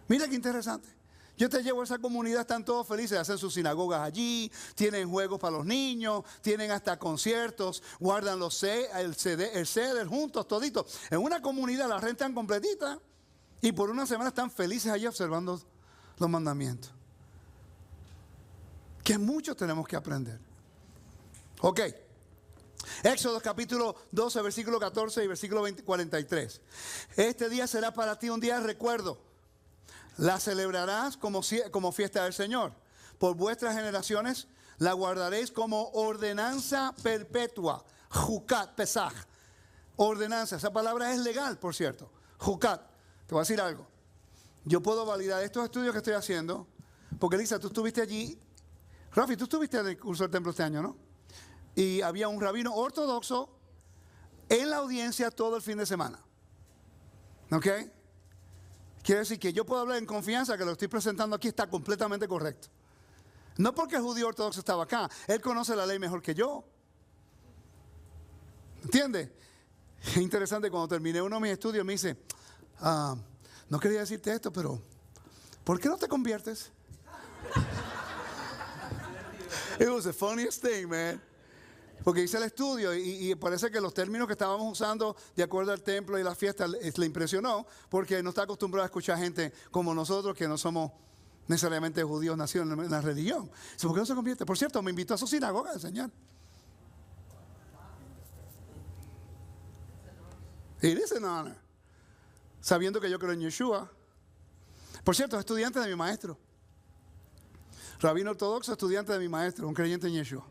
Mira qué interesante. Yo te llevo a esa comunidad, están todos felices, hacen sus sinagogas allí, tienen juegos para los niños, tienen hasta conciertos, guardan el ceder juntos, toditos. En una comunidad la rentan completita y por una semana están felices allí observando los mandamientos. Que muchos tenemos que aprender. Ok. Éxodo capítulo 12, versículo 14 y versículo 43. Este día será para ti un día de recuerdo. La celebrarás como fiesta del Señor. Por vuestras generaciones la guardaréis como ordenanza perpetua. Jucat, Pesaj. Ordenanza. Esa palabra es legal, por cierto. Jucat. Te voy a decir algo. Yo puedo validar estos estudios que estoy haciendo. Porque Lisa, tú estuviste allí. Rafi, tú estuviste en el curso del templo este año, ¿no? Y había un rabino ortodoxo en la audiencia todo el fin de semana. ¿Ok? Quiere decir que yo puedo hablar en confianza que lo que estoy presentando aquí está completamente correcto. No porque el judío ortodoxo estaba acá. Él conoce la ley mejor que yo. ¿Entiendes? Es interesante, cuando terminé uno de mis estudios me dice, no quería decirte esto, pero ¿por qué no te conviertes? It was the funniest thing, man. Porque hice el estudio y parece que los términos que estábamos usando de acuerdo al templo y la fiesta le impresionó porque no está acostumbrado a escuchar gente como nosotros que no somos necesariamente judíos nacidos en la religión. Dice, ¿por qué no se convierte? Por cierto, me invitó a su sinagoga a enseñar. It is an honor. Sabiendo que yo creo en Yeshua. Por cierto, es estudiante de mi maestro. Rabino ortodoxo, estudiante de mi maestro, un creyente en Yeshua.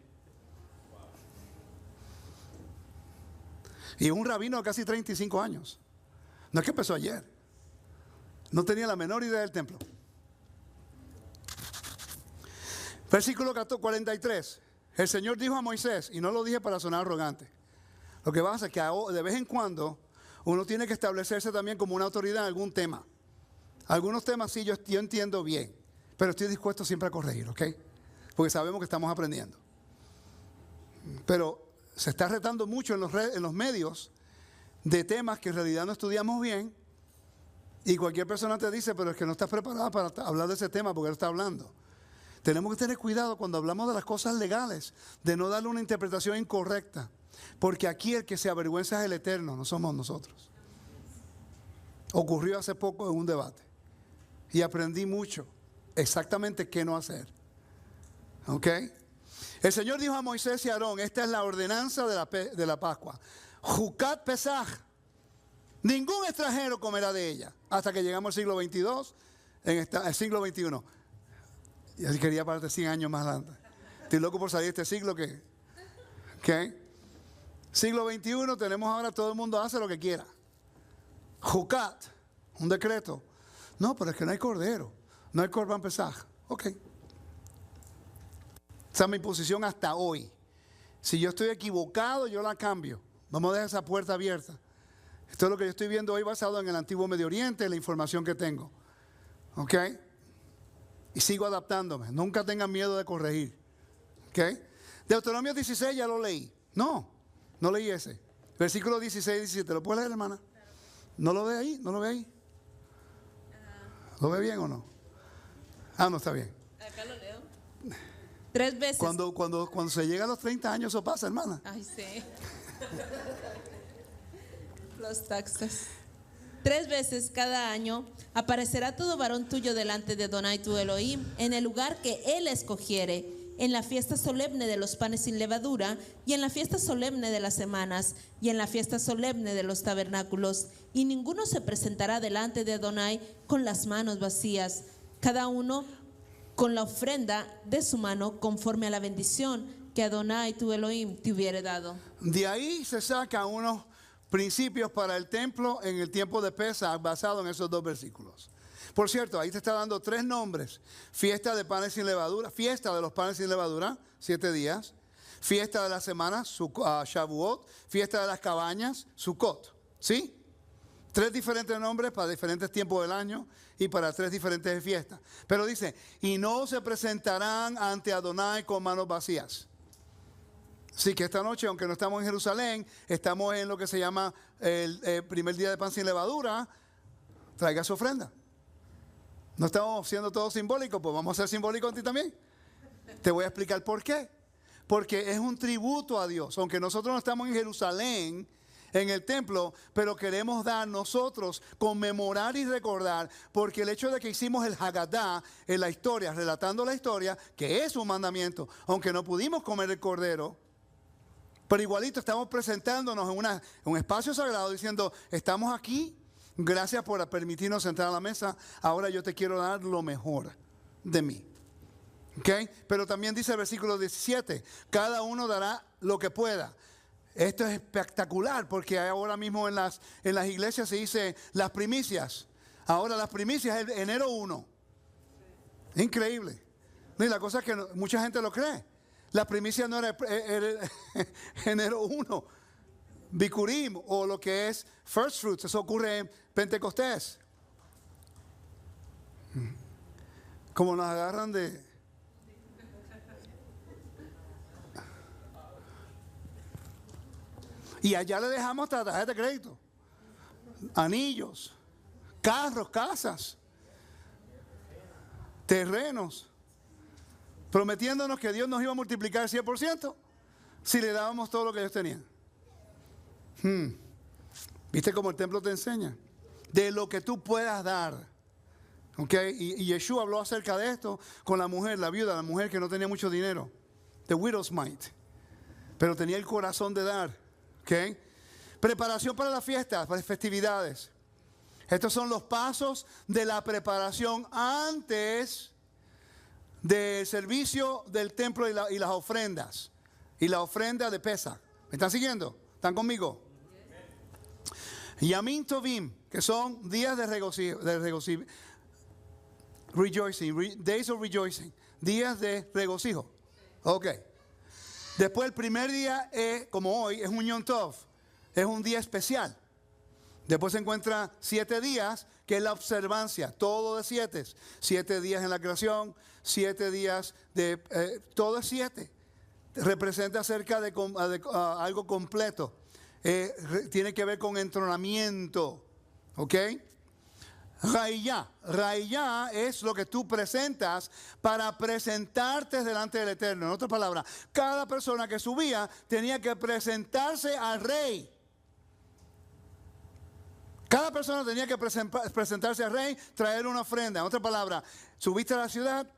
Y un rabino de casi 35 años. No es que empezó ayer. No tenía la menor idea del templo. Versículo 43. El Señor dijo a Moisés, y no lo dije para sonar arrogante. Lo que pasa es que de vez en cuando uno tiene que establecerse también como una autoridad en algún tema. Algunos temas sí yo entiendo bien, pero estoy dispuesto siempre a corregir, ¿ok? Porque sabemos que estamos aprendiendo. Pero se está retando mucho en los medios de temas que en realidad no estudiamos bien y cualquier persona te dice, pero es que no estás preparada para hablar de ese tema porque él está hablando. Tenemos que tener cuidado cuando hablamos de las cosas legales, de no darle una interpretación incorrecta, porque aquí el que se avergüenza es el Eterno, no somos nosotros. Ocurrió hace poco en un debate y aprendí mucho exactamente qué no hacer. ¿Ok? El Señor dijo a Moisés y a Aarón, esta es la ordenanza de la Pascua. Jucat Pesaj. Ningún extranjero comerá de ella. Hasta que llegamos al siglo XXII, el siglo XXI. Y quería pararte 100 años más adelante. Estoy loco por salir de este siglo que... ¿Ok? Siglo XXI tenemos ahora, todo el mundo hace lo que quiera. Jucat, un decreto. No, pero es que no hay cordero. No hay Corban Pesaj. Ok. Esa es mi posición hasta hoy. Si yo estoy equivocado, yo la cambio. Vamos a dejar esa puerta abierta. Esto es lo que yo estoy viendo hoy basado en el antiguo Medio Oriente, la información que tengo. ¿Ok? Y sigo adaptándome. Nunca tengan miedo de corregir. ¿Ok? Deuteronomio 16 ya lo leí. No leí ese. Versículo 16 y 17. ¿Lo puedes leer, hermana? ¿No lo ve ahí? ¿No lo ve ahí? ¿Lo ve bien o no? No está bien. Acá lo leo. 3 veces. Cuando se llega a los 30 años, eso pasa, hermana. Ay, sí. Los taxes. 3 veces cada año aparecerá todo varón tuyo delante de Adonai tu Elohim en el lugar que él escogiere, en la fiesta solemne de los panes sin levadura, y en la fiesta solemne de las semanas, y en la fiesta solemne de los tabernáculos. Y ninguno se presentará delante de Adonai con las manos vacías, cada uno con la ofrenda de su mano, conforme a la bendición que Adonai tu Elohim te hubiere dado. De ahí se saca unos principios para el templo en el tiempo de Pesach basado en esos dos versículos. Por cierto, ahí te está dando 3 nombres: fiesta de panes sin levadura, fiesta de los panes sin levadura, 7 días, fiesta de las semanas, Shavuot, fiesta de las cabañas, Sukkot. ¿Sí? 3 diferentes nombres para diferentes tiempos del año y para 3 diferentes fiestas. Pero dice, y no se presentarán ante Adonai con manos vacías. Así que esta noche, aunque no estamos en Jerusalén, estamos en lo que se llama el primer día de pan sin levadura. Traiga su ofrenda. No estamos siendo todo simbólico, pues vamos a ser simbólicos a ti también. Te voy a explicar por qué. Porque es un tributo a Dios. Aunque nosotros no estamos en Jerusalén, en el templo, pero queremos dar nosotros, conmemorar y recordar, porque el hecho de que hicimos el Haggadah en la historia, relatando la historia, que es un mandamiento, aunque no pudimos comer el cordero, pero igualito estamos presentándonos en un espacio sagrado diciendo, estamos aquí, gracias por permitirnos entrar a la mesa, ahora yo te quiero dar lo mejor de mí. ¿Okay? Pero también dice el versículo 17, cada uno dará lo que pueda. Esto es espectacular porque ahora mismo en las iglesias se dice las primicias. Ahora las primicias es enero 1. Increíble. Y la cosa es que mucha gente lo cree. La primicia no era enero 1. Bikurim o lo que es first fruits. Eso ocurre en Pentecostés. Como nos agarran de... Y allá le dejamos hasta tarjeta de crédito, anillos, carros, casas, terrenos, prometiéndonos que Dios nos iba a multiplicar el 100% si le dábamos todo lo que ellos tenían. ¿Viste cómo el templo te enseña? De lo que tú puedas dar. ¿Okay? Y Yeshua habló acerca de esto con la mujer, la viuda, la mujer que no tenía mucho dinero. The widow's mite. Pero tenía el corazón de dar. Okay. Preparación para las fiestas, para las festividades. Estos son los pasos de la preparación antes del servicio del templo y las ofrendas. Y la ofrenda de Pesach. ¿Me están siguiendo? ¿Están conmigo? Yamim Tovim, que son días de regocijo, days of rejoicing, días de regocijo. Ok. Después el primer día, como hoy, es un Yom Tov, es un día especial. Después se encuentra 7 días, que es la observancia, todo de 7. 7 días en la creación, 7 días de... todo es 7. Representa acerca de algo completo. Tiene que ver con entronamiento. ¿Ok? Raiyá es lo que tú presentas para presentarte delante del Eterno. En otras palabras, cada persona que subía tenía que presentarse al rey. Cada persona tenía que presentarse al rey, traer una ofrenda. En otras palabras, subiste a la ciudad,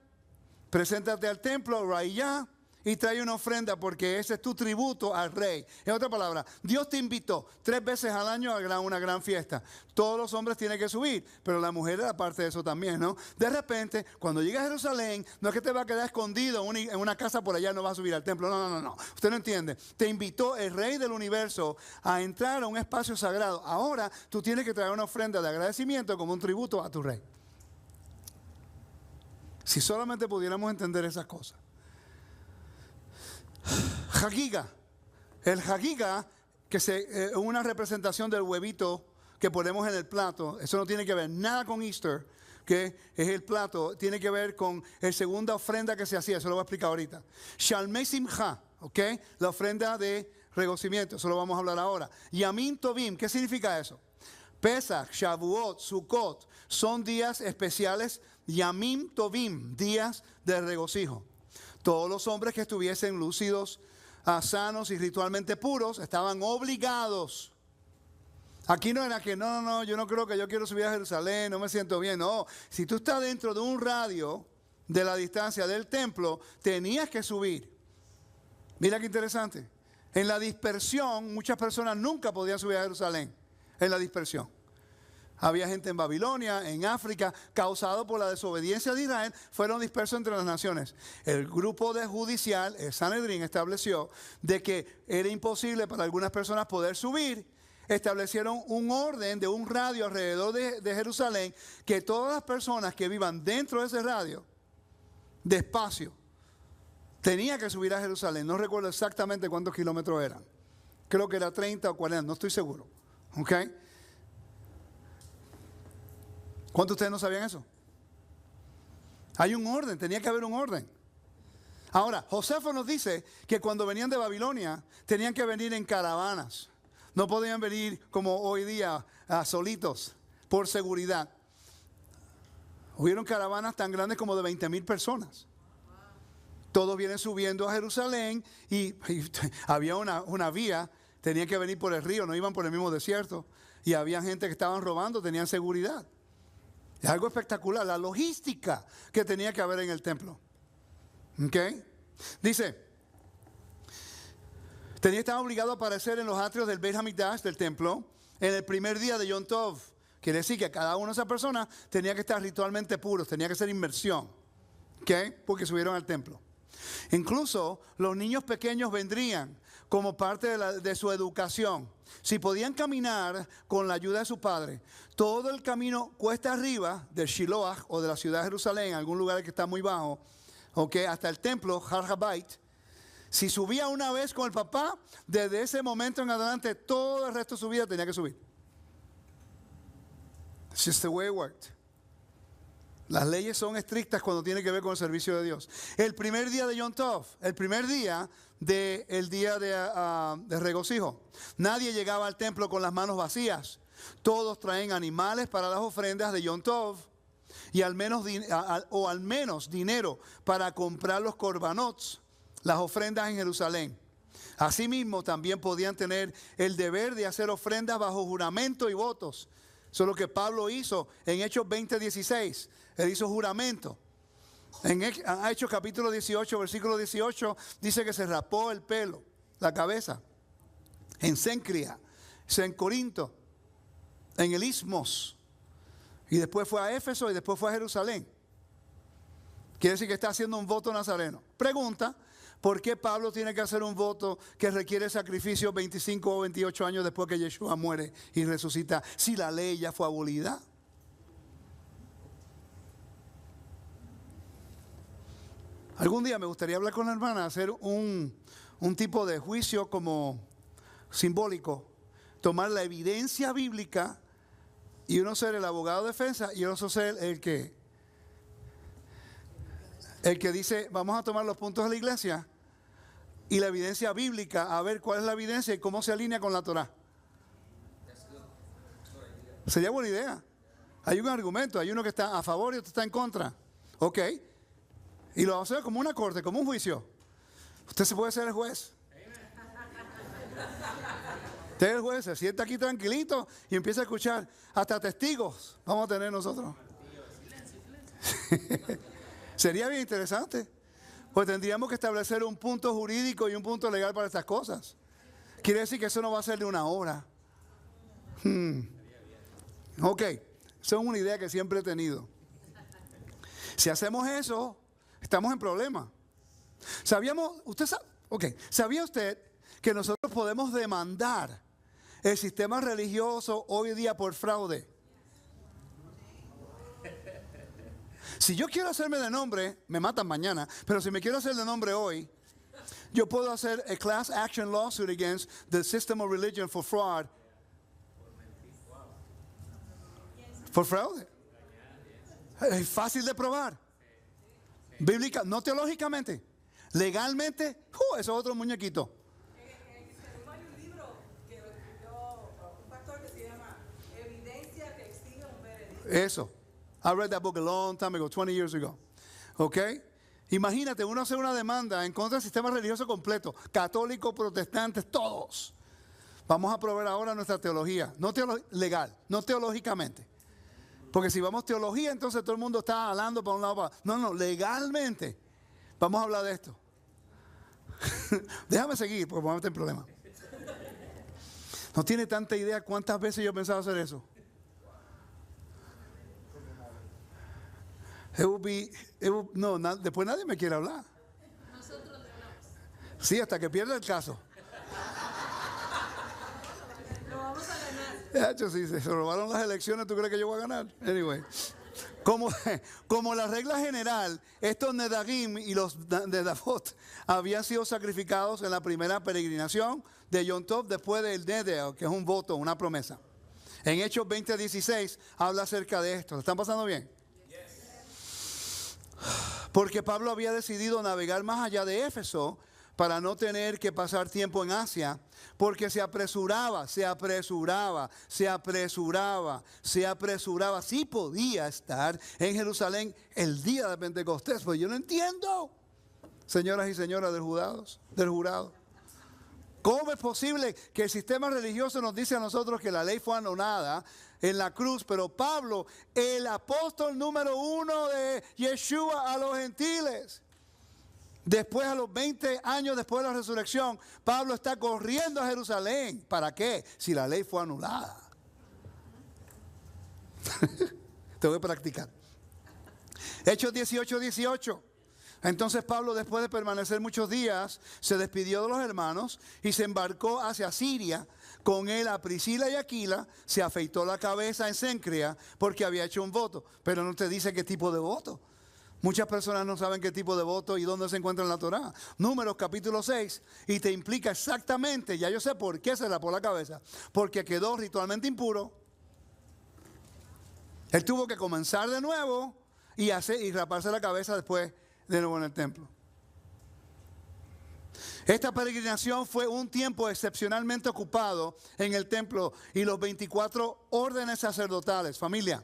preséntate al templo, Raiyá, y trae una ofrenda porque ese es tu tributo al rey. En otras palabras, Dios te invitó 3 veces al año a una gran fiesta. Todos los hombres tienen que subir, pero la mujer era parte de eso también, ¿no? De repente, cuando llegas a Jerusalén, no es que te va a quedar escondido en una casa por allá, no vas a subir al templo. No. Usted no entiende. Te invitó el rey del universo a entrar a un espacio sagrado. Ahora tú tienes que traer una ofrenda de agradecimiento como un tributo a tu rey. Si solamente pudiéramos entender esas cosas. Hagiga. El Hagiga, que es una representación del huevito que ponemos en el plato. Eso no tiene que ver nada con Easter, que es el plato. Tiene que ver con la segunda ofrenda que se hacía. Eso lo voy a explicar ahorita. Shalmei Simcha, ¿ok? La ofrenda de regocijamiento. Eso lo vamos a hablar ahora. Yamim Tovim, ¿qué significa eso? Pesach, Shavuot, Sukkot son días especiales. Yamim Tovim, días de regocijo. Todos los hombres que estuviesen lúcidos, sanos y ritualmente puros estaban obligados. Aquí no era que no, yo no creo que yo quiero subir a Jerusalén, no me siento bien. No, si tú estás dentro de un radio de la distancia del templo, tenías que subir. Mira qué interesante. En la dispersión, muchas personas nunca podían subir a Jerusalén. En la dispersión. Había gente en Babilonia, en África, causado por la desobediencia de Israel, fueron dispersos entre las naciones. El grupo de judicial, el Sanedrín, estableció de que era imposible para algunas personas poder subir. Establecieron un orden de un radio alrededor de Jerusalén, que todas las personas que vivan dentro de ese radio, de espacio, tenían que subir a Jerusalén. No recuerdo exactamente cuántos kilómetros eran. Creo que era 30 o 40, no estoy seguro. ¿Ok? ¿Cuántos de ustedes no sabían eso? Hay un orden, tenía que haber un orden. Ahora, Josefo nos dice que cuando venían de Babilonia, tenían que venir en caravanas. No podían venir como hoy día solitos, por seguridad. Hubieron caravanas tan grandes como de 20,000 personas. Todos vienen subiendo a Jerusalén y había una vía, tenían que venir por el río, no iban por el mismo desierto. Y había gente que estaban robando, tenían seguridad. Es algo espectacular, la logística que tenía que haber en el templo. ¿Ok? Dice, estaban obligados a aparecer en los atrios del Beit HaMikdash, del templo, en el primer día de Yom Tov. Quiere decir que cada una de esas personas tenía que estar ritualmente puros, tenía que ser inmersión. ¿Ok? Porque subieron al templo. Incluso los niños pequeños vendrían como parte de su educación. Si podían caminar con la ayuda de su padre, todo el camino cuesta arriba del Shiloah o de la ciudad de Jerusalén, algún lugar que está muy bajo, okay, hasta el templo, Har Habayit. Si subía una vez con el papá, desde ese momento en adelante, todo el resto de su vida tenía que subir. It's just the way it worked. Las leyes son estrictas cuando tiene que ver con el servicio de Dios. El primer día de Yom Tov, el primer día del día de regocijo, nadie llegaba al templo con las manos vacías. Todos traen animales para las ofrendas de Yom Tov y al menos dinero para comprar los corbanots, las ofrendas en Jerusalén. Asimismo, también podían tener el deber de hacer ofrendas bajo juramento y votos. Eso es lo que Pablo hizo en Hechos 20:16. Él hizo juramento. En Hechos capítulo 18, versículo 18, dice que se rapó el pelo, la cabeza, en Cencria, en Corinto, en el Ismos. Y después fue a Éfeso y después fue a Jerusalén. Quiere decir que está haciendo un voto nazareno. Pregunta, ¿por qué Pablo tiene que hacer un voto que requiere sacrificio 25 o 28 años después que Yeshua muere y resucita, si la ley ya fue abolida? Algún día me gustaría hablar con la hermana, hacer un tipo de juicio como simbólico, tomar la evidencia bíblica y uno ser el abogado de defensa y otro ser el que dice, vamos a tomar los puntos de la iglesia y la evidencia bíblica, a ver cuál es la evidencia y cómo se alinea con la Torah. Sería buena idea. Hay un argumento, hay uno que está a favor y otro está en contra. Ok. Y lo va a hacer como una corte, como un juicio. Usted se puede ser el juez. Usted es el juez, se sienta aquí tranquilito y empieza a escuchar. Hasta testigos vamos a tener nosotros. Sería bien interesante. Pues tendríamos que establecer un punto jurídico y un punto legal para estas cosas. Quiere decir que eso no va a ser de una hora. Ok, esa es una idea que siempre he tenido. Si hacemos eso, estamos en problema. ¿Sabía usted que nosotros podemos demandar el sistema religioso hoy día por fraude? Si yo quiero hacerme de nombre, me matan mañana, pero si me quiero hacer de nombre hoy, yo puedo hacer a class action lawsuit against the system of religion for fraud. Por fraude. Es fácil de probar. Bíblica, no teológicamente, legalmente, eso es otro muñequito. Hay un libro que escribió un pastor que se llama Evidencia que exige un veredicto. Eso. I read that book a long time ago, 20 years ago. ¿Ok? Imagínate, uno hace una demanda en contra del sistema religioso completo, católicos, protestantes, todos. Vamos a probar ahora nuestra teología, no legal, no teológicamente. Porque si vamos teología, entonces todo el mundo está hablando para un lado para otro. No, legalmente. Vamos a hablar de esto. Déjame seguir, porque vamos a meter en problemas. No tiene tanta idea cuántas veces yo he pensado hacer eso. Después nadie me quiere hablar. Sí, hasta que pierda el caso. Lo vamos a ganar. De hecho, si se robaron las elecciones, ¿tú crees que yo voy a ganar? Anyway. Como la regla general, estos Nedagim y los Nedavot habían sido sacrificados en la primera peregrinación de Yom Tov después del Neder, que es un voto, una promesa. En Hechos 20:16 habla acerca de esto. ¿Lo están pasando bien? Porque Pablo había decidido navegar más allá de Éfeso para no tener que pasar tiempo en Asia, porque se apresuraba. Sí podía estar en Jerusalén el día de Pentecostés, pues yo no entiendo, señoras y señores del jurado. ¿Cómo es posible que el sistema religioso nos dice a nosotros que la ley fue anulada en la cruz, pero Pablo, el apóstol número 1 de Yeshua a los gentiles, después, a los 20 años después de la resurrección, Pablo está corriendo a Jerusalén? ¿Para qué? Si la ley fue anulada. Te voy a practicar. Hechos 18:18. Entonces Pablo, después de permanecer muchos días, se despidió de los hermanos y se embarcó hacia Siria. Con él a Priscila y Aquila, se afeitó la cabeza en Cencrea porque había hecho un voto. Pero no te dice qué tipo de voto. Muchas personas no saben qué tipo de voto y dónde se encuentra en la Torá. Números capítulo 6, y te implica exactamente, ya yo sé por qué se rapó la cabeza, porque quedó ritualmente impuro. Él tuvo que comenzar de nuevo y raparse la cabeza después de nuevo en el templo. Esta peregrinación fue un tiempo excepcionalmente ocupado en el templo y los 24 órdenes sacerdotales. Familia,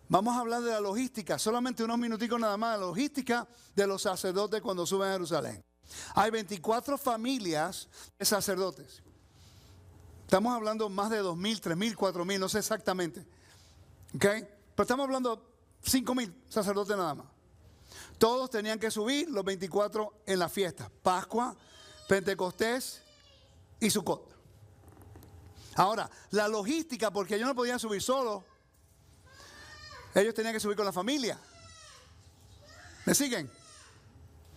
vamos a hablar de la logística, solamente unos minuticos nada más, la logística de los sacerdotes cuando suben a Jerusalén. Hay 24 familias de sacerdotes. Estamos hablando más de 2,000, 3,000, 4,000, no sé exactamente. ¿Ok? Pero estamos hablando de 5,000 sacerdotes nada más. Todos tenían que subir los 24 en la fiesta. Pascua, Pentecostés y Sukkot. Ahora, la logística, porque ellos no podían subir solos. Ellos tenían que subir con la familia. ¿Me siguen?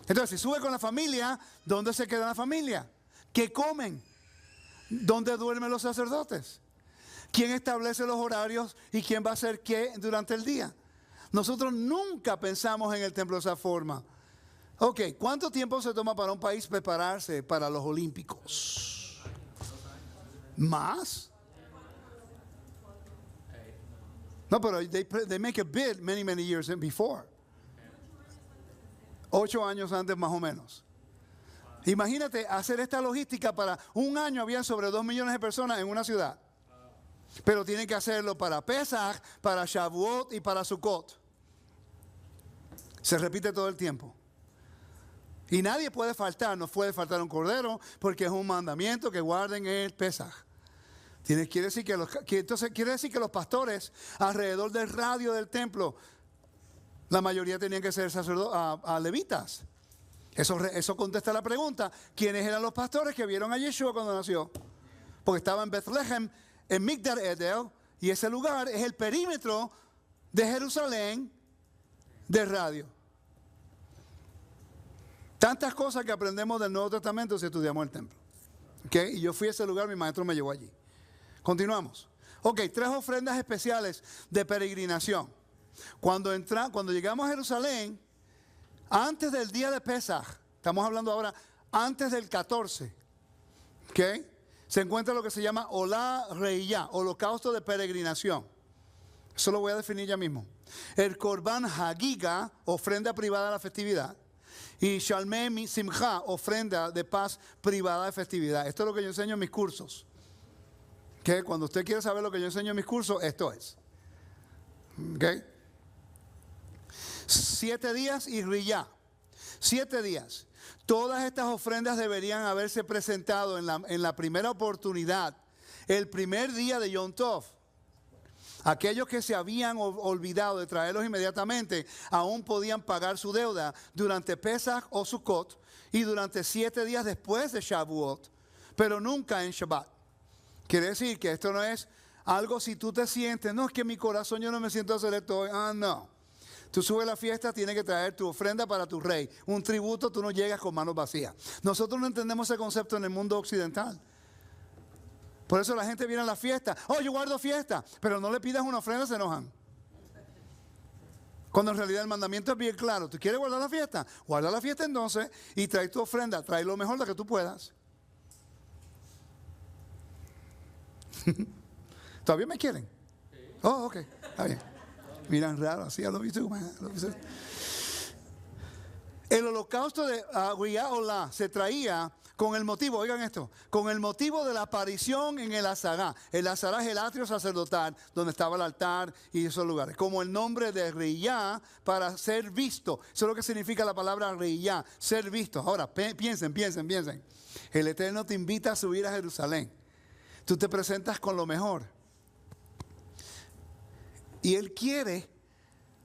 Entonces, si sube con la familia, ¿dónde se queda la familia? ¿Qué comen? ¿Dónde duermen los sacerdotes? ¿Quién establece los horarios y quién va a hacer qué durante el día? Nosotros nunca pensamos en el templo de esa forma. Ok, ¿cuánto tiempo se toma para un país prepararse para los Olímpicos? ¿Más? No, pero they make a bid many years before. 8 años antes más o menos. Imagínate hacer esta logística para un año. Había sobre 2 millones de personas en una ciudad. Pero tienen que hacerlo para Pesach, para Shavuot y para Sukkot. Se repite todo el tiempo. Y nadie puede faltar, no puede faltar un cordero, porque es un mandamiento que guarden el Pesaj. Quiere decir que los pastores alrededor del radio del templo, la mayoría tenían que ser sacerdotes, levitas. Eso contesta la pregunta: ¿quiénes eran los pastores que vieron a Yeshua cuando nació? Porque estaba en Bethlehem, en Migdal Edel, y ese lugar es el perímetro de Jerusalén del radio. Tantas cosas que aprendemos del Nuevo Testamento si estudiamos el templo. ¿Okay? Y yo fui a ese lugar, mi maestro me llevó allí. Continuamos. Ok, 3 ofrendas especiales de peregrinación. Cuando llegamos a Jerusalén, antes del día de Pesaj, estamos hablando ahora antes del 14, ¿ok? Se encuentra lo que se llama Olá Reiyá, holocausto de peregrinación. Eso lo voy a definir ya mismo. El Korban Hagiga, ofrenda privada a la festividad. Y Shalmei Simcha, ofrenda de paz privada de festividad. Esto es lo que yo enseño en mis cursos. Que cuando usted quiere saber lo que yo enseño en mis cursos, esto es. ¿Ok? 7 días y Riyá. 7 días. Todas estas ofrendas deberían haberse presentado en la primera oportunidad, el primer día de Yom Tov. Aquellos que se habían olvidado de traerlos inmediatamente, aún podían pagar su deuda durante Pesach o Sukkot y durante 7 días después de Shavuot, pero nunca en Shabbat. Quiere decir que esto no es algo si tú te sientes, no, es que en mi corazón yo no me siento a hacer esto hoy. No. Tú subes a la fiesta, tienes que traer tu ofrenda para tu rey. Un tributo, tú no llegas con manos vacías. Nosotros no entendemos ese concepto en el mundo occidental. Por eso la gente viene a la fiesta. Oh, yo guardo fiesta. Pero no le pidas una ofrenda, se enojan. Cuando en realidad el mandamiento es bien claro. ¿Tú quieres guardar la fiesta? Guarda la fiesta entonces y trae tu ofrenda. Trae lo mejor de que tú puedas. ¿Todavía me quieren? Oh, ok. Está bien. Miran raro, así, I love you too, man. I love you too. El holocausto de Riyah Olah se traía con el motivo, oigan esto, con el motivo de la aparición en el Azará. El Azará es el atrio sacerdotal donde estaba el altar y esos lugares. Como el nombre de Riyah para ser visto. Eso es lo que significa la palabra Riyah, ser visto. Ahora, piensen. El Eterno te invita a subir a Jerusalén. Tú te presentas con lo mejor. Y Él quiere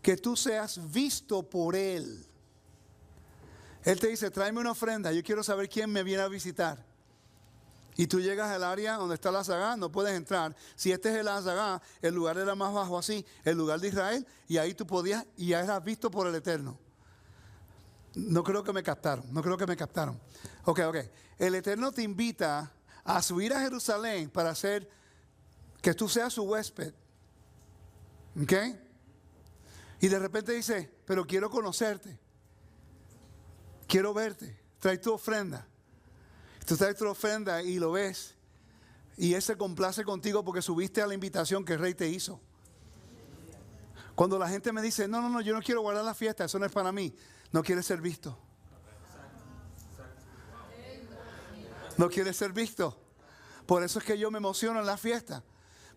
que tú seas visto por Él. Él te dice, tráeme una ofrenda, yo quiero saber quién me viene a visitar. Y tú llegas al área donde está la Azagá, no puedes entrar. Si este es el Azagá, el lugar era más bajo así, el lugar de Israel, y ahí tú podías, y ya eras visto por el Eterno. No creo que me captaron. Ok. El Eterno te invita a subir a Jerusalén para hacer que tú seas su huésped. ¿Ok? Y de repente dice, pero quiero conocerte. Quiero verte. Trae tu ofrenda. Tú traes tu ofrenda y lo ves. Y Él se complace contigo porque subiste a la invitación que el rey te hizo. Cuando la gente me dice, no, yo no quiero guardar la fiesta, eso no es para mí. No quiere ser visto. No quiere ser visto. Por eso es que yo me emociono en la fiesta.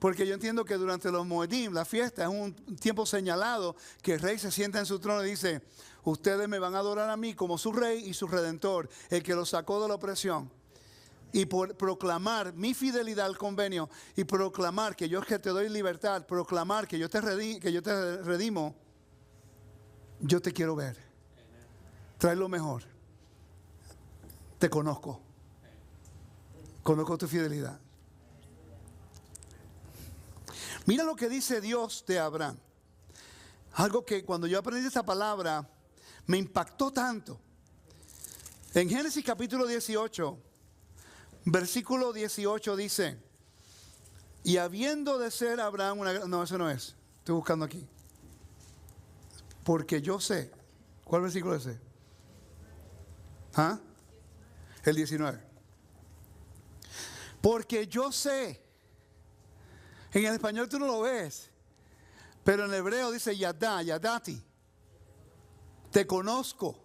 Porque yo entiendo que durante los Moedim, la fiesta es un tiempo señalado que el rey se sienta en su trono y dice, ustedes me van a adorar a mí como su rey y su redentor, el que los sacó de la opresión. Y por proclamar mi fidelidad al convenio y proclamar que yo es que te doy libertad, proclamar que yo te redimo, yo te quiero ver. Trae lo mejor. Te conozco. Conozco tu fidelidad. Mira lo que dice Dios de Abraham. Algo que cuando yo aprendí esta palabra me impactó tanto. En Génesis capítulo 18, versículo 18 dice, y habiendo de ser Abraham no, eso no es. Estoy buscando aquí. Porque yo sé. ¿Cuál versículo es ese? ¿Ah? El 19. Porque yo sé. En el español tú no lo ves, pero en el hebreo dice yadati. Te conozco.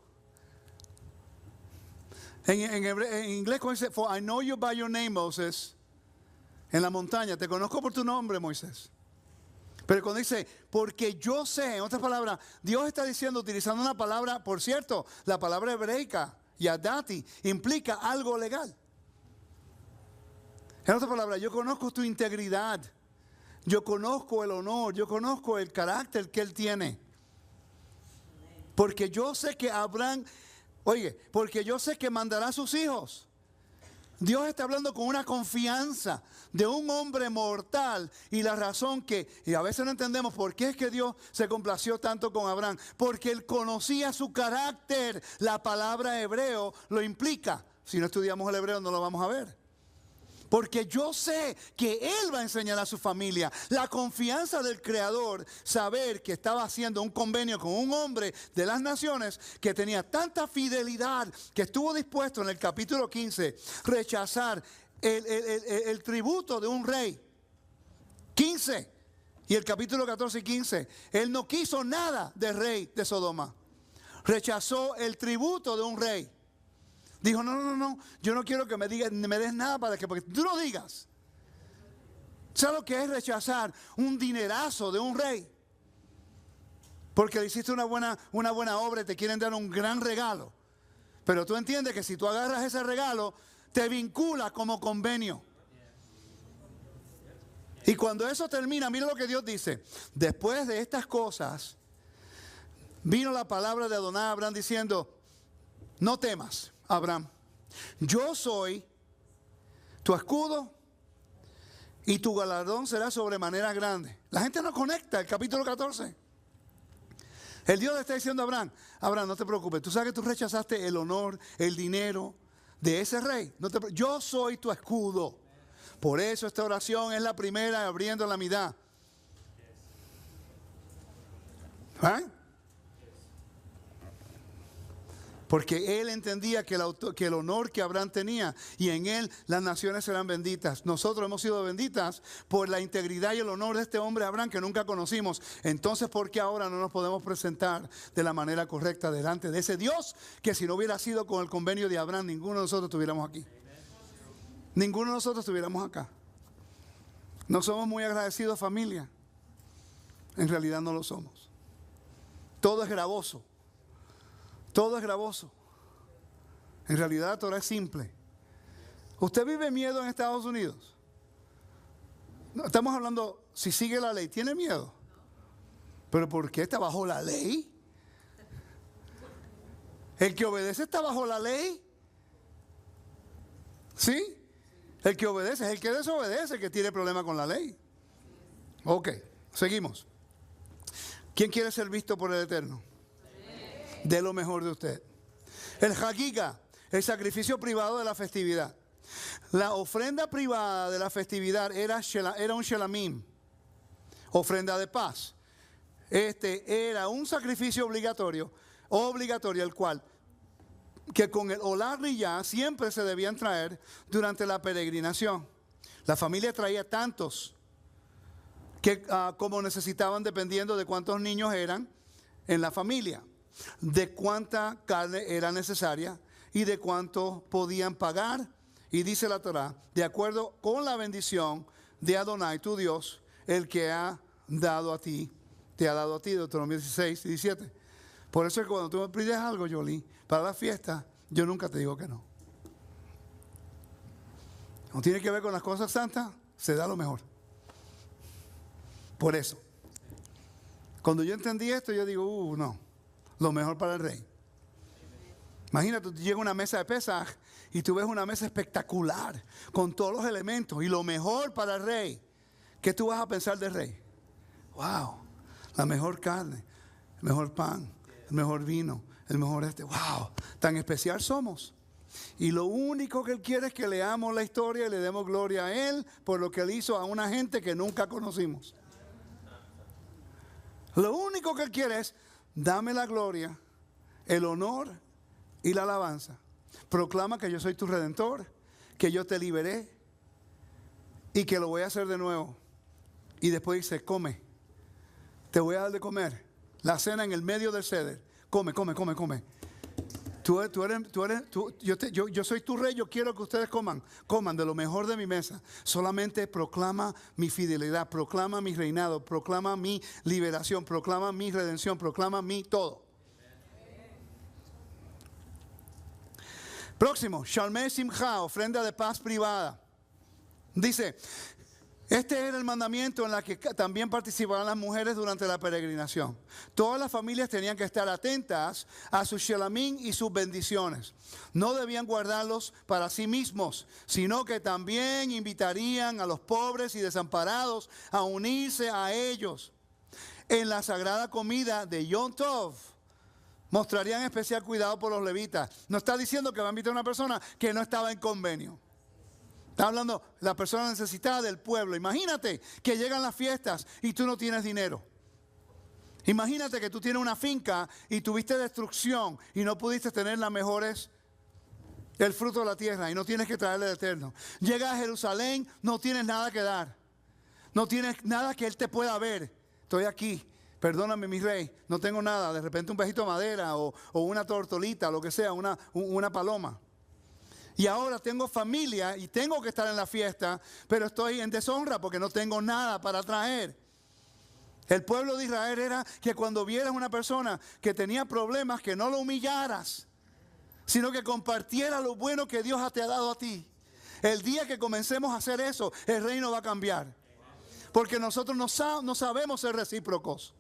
En inglés dice, for I know you by your name, Moses. En la montaña, te conozco por tu nombre, Moisés. Pero cuando dice, porque yo sé, en otras palabras, Dios está diciendo, utilizando una palabra, por cierto, la palabra hebreica, yadati, implica algo legal. En otras palabras, yo conozco tu integridad. Yo conozco el honor, yo conozco el carácter que Él tiene. Porque yo sé que Abraham, porque yo sé que mandará a sus hijos. Dios está hablando con una confianza de un hombre mortal y la razón y a veces no entendemos por qué es que Dios se complació tanto con Abraham. Porque Él conocía su carácter. La palabra hebreo lo implica. Si no estudiamos el hebreo no lo vamos a ver. Porque yo sé que Él va a enseñar a su familia. La confianza del Creador, saber que estaba haciendo un convenio con un hombre de las naciones que tenía tanta fidelidad que estuvo dispuesto en el capítulo 15 rechazar el tributo de un rey. 15 y el capítulo 14 y 15. Él no quiso nada del rey de Sodoma. Rechazó el tributo de un rey. Dijo, no, yo no quiero que me des nada porque tú no digas. ¿Sabes lo que es rechazar un dinerazo de un rey? Porque le hiciste una buena obra y te quieren dar un gran regalo. Pero tú entiendes que si tú agarras ese regalo, te vincula como convenio. Y cuando eso termina, mira lo que Dios dice. Después de estas cosas, vino la palabra de Adonai a Abraham diciendo, no temas, Abraham, yo soy tu escudo y tu galardón será sobremanera grande. La gente no conecta el capítulo 14. El Dios le está diciendo a Abraham, Abraham, no te preocupes, tú sabes que tú rechazaste el honor, el dinero de ese rey. Yo soy tu escudo. Por eso esta oración es la primera abriendo la mitad. ¿Eh? Porque él entendía que el honor que Abraham tenía y en él las naciones serán benditas. Nosotros hemos sido benditas por la integridad y el honor de este hombre Abraham que nunca conocimos. Entonces, ¿por qué ahora no nos podemos presentar de la manera correcta delante de ese Dios que si no hubiera sido con el convenio de Abraham, ninguno de nosotros estuviéramos aquí? Ninguno de nosotros estuviéramos acá. No somos muy agradecidos, familia. En realidad no lo somos. Todo es gravoso. Todo es gravoso. En realidad la Torah es simple. ¿Usted vive miedo en Estados Unidos? No, estamos hablando, si sigue la ley, ¿tiene miedo? ¿Pero por qué está bajo la ley? ¿El que obedece está bajo la ley? ¿Sí? El que obedece es el que desobedece, el que tiene problema con la ley. Ok, seguimos. ¿Quién quiere ser visto por el Eterno? De lo mejor de usted. El Hagiga, el sacrificio privado de la festividad. La ofrenda privada de la festividad era un shelamim, ofrenda de paz. Este era un sacrificio obligatorio, el cual que con el olar ya siempre se debían traer durante la peregrinación. La familia traía tantos que como necesitaban dependiendo de cuántos niños eran en la familia, de cuánta carne era necesaria y de cuánto podían pagar. Y dice la Torah, de acuerdo con la bendición de Adonai, tu Dios, el que ha dado a ti, te ha dado a ti, Deuteronomio 16 y 17. Por eso es que cuando tú me pides algo, Jolie, para la fiesta, yo nunca te digo que no. No tiene que ver con las cosas santas, se da lo mejor. Por eso, cuando yo entendí esto, yo digo, no, lo mejor para el rey. Imagínate, tú llegas a una mesa de Pesaj y tú ves una mesa espectacular con todos los elementos y lo mejor para el rey. ¿Qué tú vas a pensar del rey? Wow, la mejor carne, el mejor pan, el mejor vino, el mejor wow, tan especial somos. Y lo único que él quiere es que leamos la historia y le demos gloria a él por lo que él hizo a una gente que nunca conocimos. Lo único que él quiere es, dame la gloria, el honor y la alabanza. Proclama que yo soy tu redentor, que yo te liberé y que lo voy a hacer de nuevo. Y después dice, come, te voy a dar de comer. La cena en el medio del ceder. Come. Yo soy tu rey, yo quiero que ustedes coman de lo mejor de mi mesa. Solamente proclama mi fidelidad, proclama mi reinado, proclama mi liberación, proclama mi redención, proclama mi todo. Próximo, Shalmei Simcha, ofrenda de paz privada. Dice, este era el mandamiento en la que también participaban las mujeres durante la peregrinación. Todas las familias tenían que estar atentas a sus shelamim y sus bendiciones. No debían guardarlos para sí mismos, sino que también invitarían a los pobres y desamparados a unirse a ellos. En la sagrada comida de Yom Tov, mostrarían especial cuidado por los levitas. No está diciendo que va a invitar a una persona que no estaba en convenio. Está hablando de la persona necesitada del pueblo. Imagínate que llegan las fiestas y tú no tienes dinero. Imagínate que tú tienes una finca y tuviste destrucción y no pudiste tener las mejores, el fruto de la tierra y no tienes que traerle el Eterno. Llegas a Jerusalén, no tienes nada que dar. No tienes nada que Él te pueda ver. Estoy aquí. Perdóname, mi rey, no tengo nada. De repente un pedacito de madera o una tortolita, lo que sea, una paloma. Y ahora tengo familia y tengo que estar en la fiesta, pero estoy en deshonra porque no tengo nada para traer. El pueblo de Israel era que cuando vieras una persona que tenía problemas, que no lo humillaras, sino que compartiera lo bueno que Dios te ha dado a ti. El día que comencemos a hacer eso, el reino va a cambiar. Porque nosotros no sabemos ser recíprocos.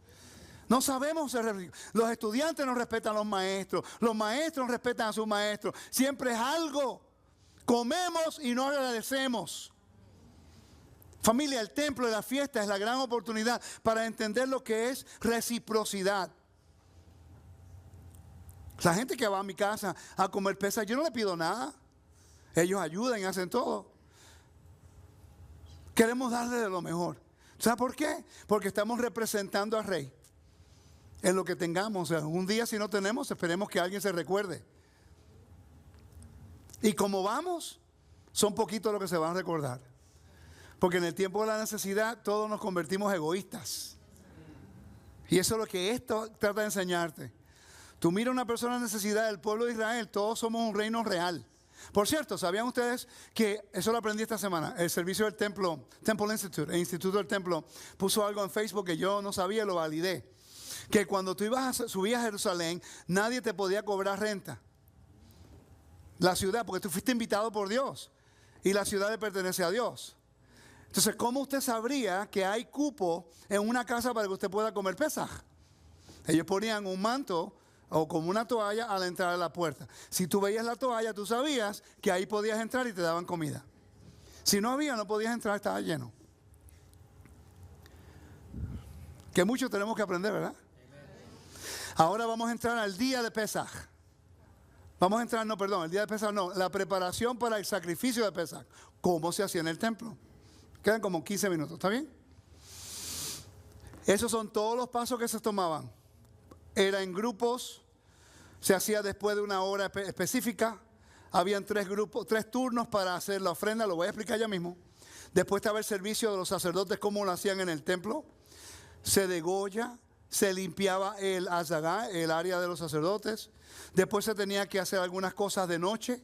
No sabemos ser recíprocos. Los estudiantes no respetan a los maestros no respetan a sus maestros. Siempre es algo. Comemos y no agradecemos. Familia, el templo de la fiesta es la gran oportunidad para entender lo que es reciprocidad. La gente que va a mi casa a comer Pesaj, yo no le pido nada. Ellos ayudan y hacen todo. Queremos darle de lo mejor. ¿Sabe por qué? Porque estamos representando al Rey en lo que tengamos. Un día si no tenemos, esperemos que alguien se recuerde. Y como vamos, son poquitos los que se van a recordar. Porque en el tiempo de la necesidad todos nos convertimos egoístas. Y eso es lo que esto trata de enseñarte. Tú miras a una persona en necesidad del pueblo de Israel, todos somos un reino real. Por cierto, ¿sabían ustedes que, eso lo aprendí esta semana, el servicio del templo, Temple Institute, el Instituto del Templo, puso algo en Facebook que yo no sabía y lo validé. Que cuando tú subías a Jerusalén, nadie te podía cobrar renta. La ciudad, porque tú fuiste invitado por Dios y la ciudad le pertenece a Dios. Entonces, ¿cómo usted sabría que hay cupo en una casa para que usted pueda comer Pesaj? Ellos ponían un manto o como una toalla a la entrada de la puerta. Si tú veías la toalla, tú sabías que ahí podías entrar y te daban comida. Si no había, no podías entrar, estaba lleno. Que mucho tenemos que aprender, ¿verdad? Ahora vamos a entrar al día de Pesaj. Vamos a entrar, el día de Pesaj no, la preparación para el sacrificio de Pesaj. ¿Cómo se hacía en el templo? Quedan como 15 minutos, ¿está bien? Esos son todos los pasos que se tomaban. Era en grupos, se hacía después de una hora específica. Habían 3 turnos para hacer la ofrenda, lo voy a explicar ya mismo. Después estaba el servicio de los sacerdotes, cómo lo hacían en el templo. Se degolla, se limpiaba el azagá, el área de los sacerdotes. Después se tenía que hacer algunas cosas de noche.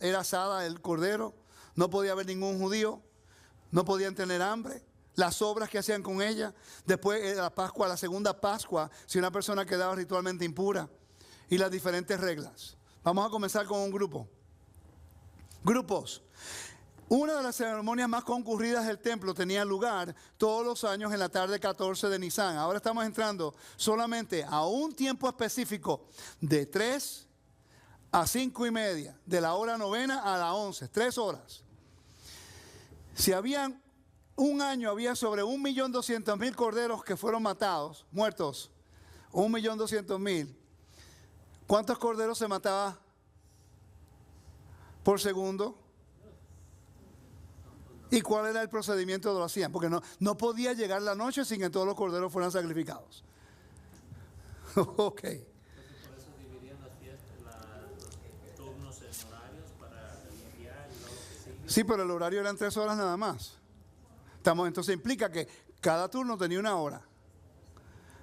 Era asada el cordero. No podía haber ningún judío, no podían tener hambre. Las obras que hacían con ella. Después la Pascua, la segunda Pascua, si una persona quedaba ritualmente impura. Y las diferentes reglas. Vamos a comenzar con un grupo. Grupos. Una de las ceremonias más concurridas del templo tenía lugar todos los años en la tarde 14 de Nisan. Ahora estamos entrando solamente a un tiempo específico de 3 a 5:30, de la hora 9 a la 11, 3 horas. Si habían un año, había sobre 1.200.000 corderos que fueron muertos. 1.200.000. ¿Cuántos corderos se mataba por segundo? ¿Y cuál era el procedimiento de lo hacían? Porque no podía llegar la noche sin que todos los corderos fueran sacrificados. Ok. Por eso dividían las fiestas, los turnos en horarios para limpiar y luego que sigue. Sí, pero el horario eran 3 horas nada más. Entonces implica que cada turno tenía 1 hora.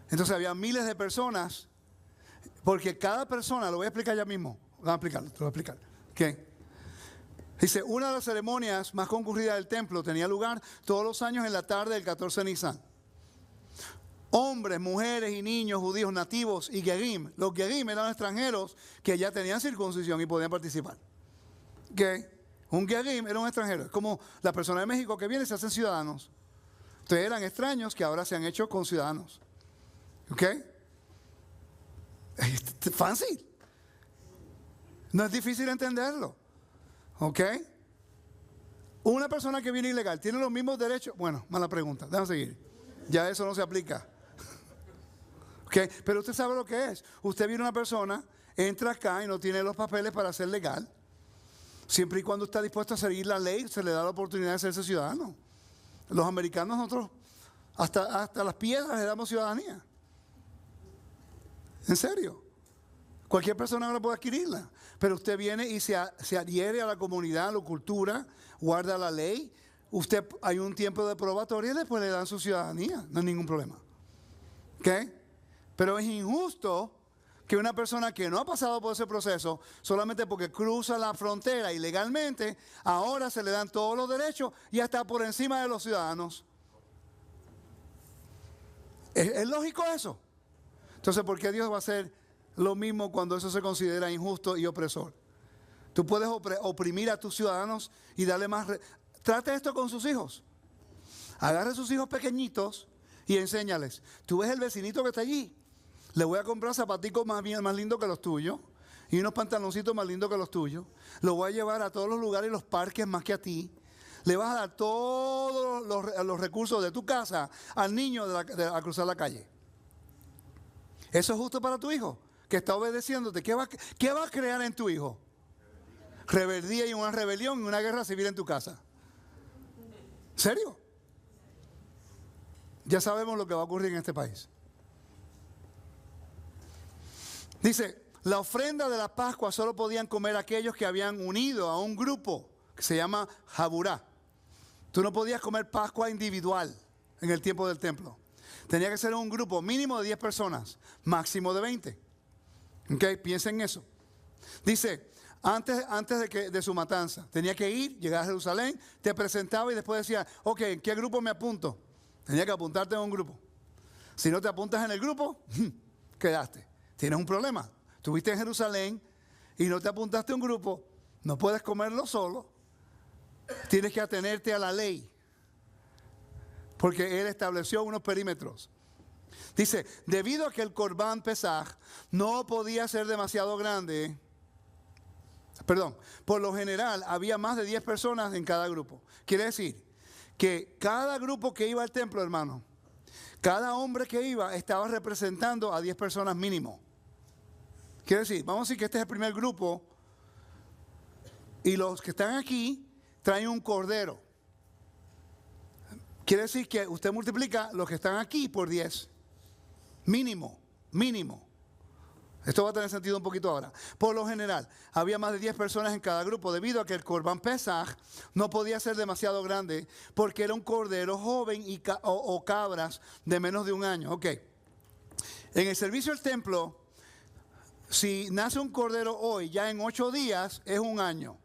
Entonces había miles de personas, porque cada persona, lo voy a explicar ya mismo. Te lo voy a explicar. ¿Qué? Dice, una de las ceremonias más concurridas del templo tenía lugar todos los años en la tarde del 14 de Nisan. Hombres, mujeres y niños judíos nativos y gerim. Los gerim eran extranjeros que ya tenían circuncisión y podían participar. ¿Qué? Un gerim era un extranjero. Es como la persona de México que viene y se hacen ciudadanos. Entonces eran extraños que ahora se han hecho con ciudadanos. ¿Ok? Es fácil. No es difícil entenderlo. ¿Ok? Una persona que viene ilegal, ¿tiene los mismos derechos? Bueno, mala pregunta, déjame seguir. Ya eso no se aplica. ¿Ok? Pero usted sabe lo que es. Usted viene una persona, entra acá y no tiene los papeles para ser legal. Siempre y cuando está dispuesto a seguir la ley, se le da la oportunidad de hacerse ciudadano. Los americanos, nosotros, hasta las piedras le damos ciudadanía. ¿En serio? Cualquier persona ahora puede adquirirla. Pero usted viene y se adhiere a la comunidad, a la cultura, guarda la ley. Usted hay un tiempo de probatoria y después le dan su ciudadanía. No hay ningún problema. ¿Ok? Pero es injusto que una persona que no ha pasado por ese proceso, solamente porque cruza la frontera ilegalmente, ahora se le dan todos los derechos y hasta por encima de los ciudadanos. ¿Es lógico eso? Entonces, ¿por qué Dios va a hacer lo mismo cuando eso se considera injusto y opresor? Tú puedes oprimir a tus ciudadanos y darle más... Trate esto con sus hijos. Agarre a sus hijos pequeñitos y enséñales. Tú ves el vecinito que está allí. Le voy a comprar zapaticos más lindos que los tuyos y unos pantaloncitos más lindos que los tuyos. Lo voy a llevar a todos los lugares y los parques más que a ti. Le vas a dar todos los recursos de tu casa al niño a cruzar la calle. ¿Eso es justo para tu hijo? Que está obedeciéndote. ¿Qué va a crear en tu hijo? Rebeldía y una rebelión y una guerra civil en tu casa. ¿Serio? Ya sabemos lo que va a ocurrir en este país. Dice, la ofrenda de la Pascua solo podían comer aquellos que habían unido a un grupo que se llama Jaburá. Tú no podías comer Pascua individual en el tiempo del templo. Tenía que ser un grupo mínimo de 10 personas, máximo de 20. ¿Ok? Piensen en eso. Dice, antes de su matanza, tenía que ir, llegar a Jerusalén, te presentaba y después decía, ok, ¿en qué grupo me apunto? Tenía que apuntarte en un grupo. Si no te apuntas en el grupo, quedaste. Tienes un problema. Estuviste en Jerusalén y no te apuntaste a un grupo, no puedes comerlo solo. Tienes que atenerte a la ley. Porque él estableció unos perímetros. Dice, debido a que el Corbán Pesaj no podía ser demasiado grande, por lo general había más de 10 personas en cada grupo. Quiere decir que cada grupo que iba al templo, hermano, cada hombre que iba estaba representando a 10 personas mínimo. Quiere decir, vamos a decir que este es el primer grupo y los que están aquí traen un cordero. Quiere decir que usted multiplica los que están aquí por 10. Mínimo. Esto va a tener sentido un poquito ahora. Por lo general, había más de 10 personas en cada grupo debido a que el Corbán Pesaj no podía ser demasiado grande porque era un cordero joven o cabras de menos de un año. Ok. En el servicio del templo, si nace un cordero hoy, ya en 8 días es un año.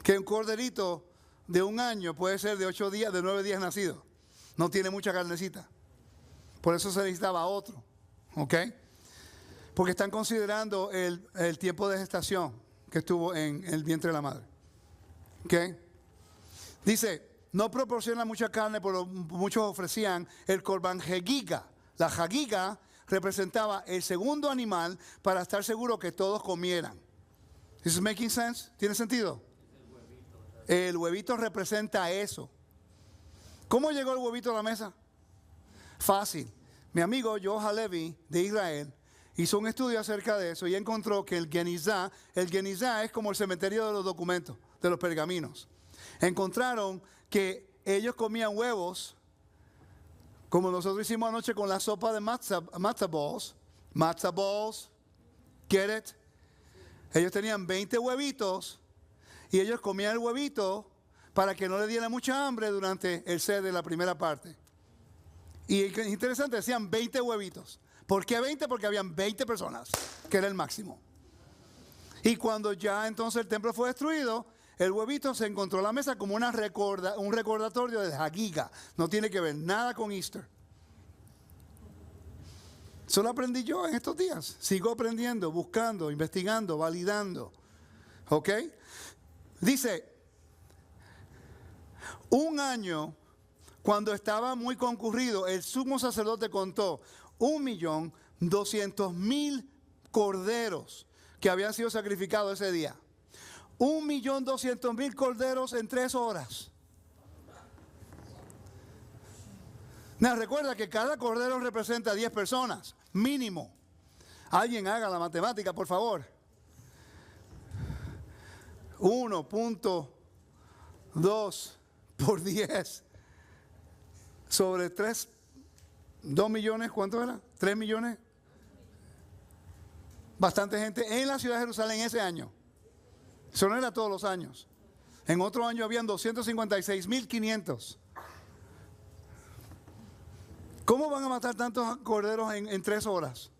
Que un corderito de un año puede ser de 8 días, de 9 días nacido. No tiene mucha carnecita. Por eso se necesitaba otro. ¿Ok? Porque están considerando el tiempo de gestación que estuvo en el vientre de la madre. ¿Ok? Dice, no proporciona mucha carne, pero muchos ofrecían el Corbán Hagiga. La Hagiga representaba el segundo animal para estar seguro que todos comieran. ¿Is it making sense? ¿Tiene sentido? El huevito representa eso. ¿Cómo llegó el huevito a la mesa? Fácil. Mi amigo Joe Halevi de Israel hizo un estudio acerca de eso y encontró que el Genizá es como el cementerio de los documentos, de los pergaminos. Encontraron que ellos comían huevos, como nosotros hicimos anoche con la sopa de matzah balls, get it? Ellos tenían 20 huevitos y ellos comían el huevito para que no le diera mucha hambre durante el sed de la primera parte. Y es interesante, decían 20 huevitos. ¿Por qué 20? Porque habían 20 personas, que era el máximo. Y cuando ya entonces el templo fue destruido, el huevito se encontró en la mesa como un recordatorio de Hagiga. No tiene que ver nada con Easter. Eso lo aprendí yo en estos días. Sigo aprendiendo, buscando, investigando, validando. ¿Ok? Dice, un año, cuando estaba muy concurrido, el sumo sacerdote contó 1.200.000 corderos que habían sido sacrificados ese día. 1.200.000 corderos en 3 horas. Recuerda que cada cordero representa 10 personas, mínimo. Alguien haga la matemática, por favor. 1.2 por 10 sobre 3, 2 millones, ¿cuánto era? 3 millones. Bastante gente en la ciudad de Jerusalén ese año. Eso no era todos los años. En otro año habían 256.500. ¿Cómo van a matar tantos corderos en 3 horas?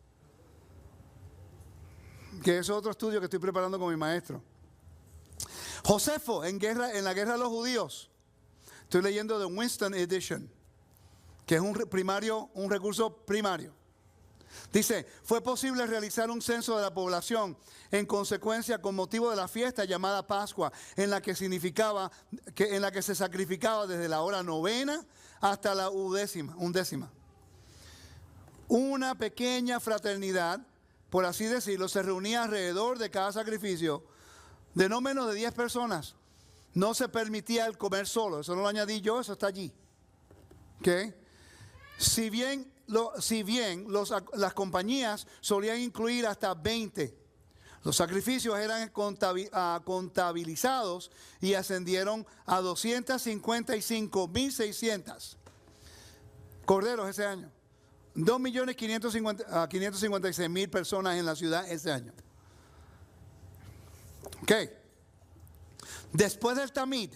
Que es otro estudio que estoy preparando con mi maestro. Josefo, en la guerra de los judíos. Estoy leyendo The Winston Edition, que es un recurso primario. Dice, fue posible realizar un censo de la población en consecuencia con motivo de la fiesta llamada Pascua, en la que se sacrificaba desde la hora novena hasta la undécima. Una pequeña fraternidad, por así decirlo, se reunía alrededor de cada sacrificio de no menos de 10 personas. No se permitía el comer solo, eso no lo añadí yo, eso está allí. ¿Ok? Si bien las compañías solían incluir hasta 20, los sacrificios eran contabilizados y ascendieron a 255.600 corderos ese año. 2.556.000 personas en la ciudad ese año. Ok. Después del Tamid,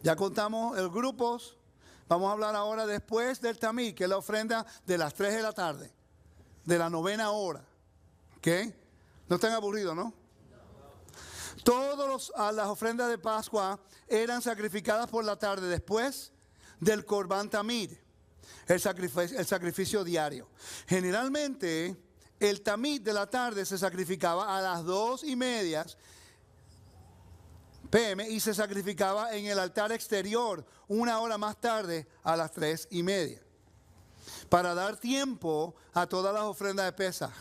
ya contamos los grupos. Vamos a hablar ahora después del Tamid, que es la ofrenda de las 3 de la tarde, de la 9ª hora. ¿Ok? No están aburridos, ¿no? Todas las ofrendas de Pascua eran sacrificadas por la tarde después del Corban Tamid, el sacrificio diario. Generalmente, el Tamid de la tarde se sacrificaba a las 2:30 p.m. y se sacrificaba en el altar exterior 1 hora más tarde a las 3:30 para dar tiempo a todas las ofrendas de Pesaj.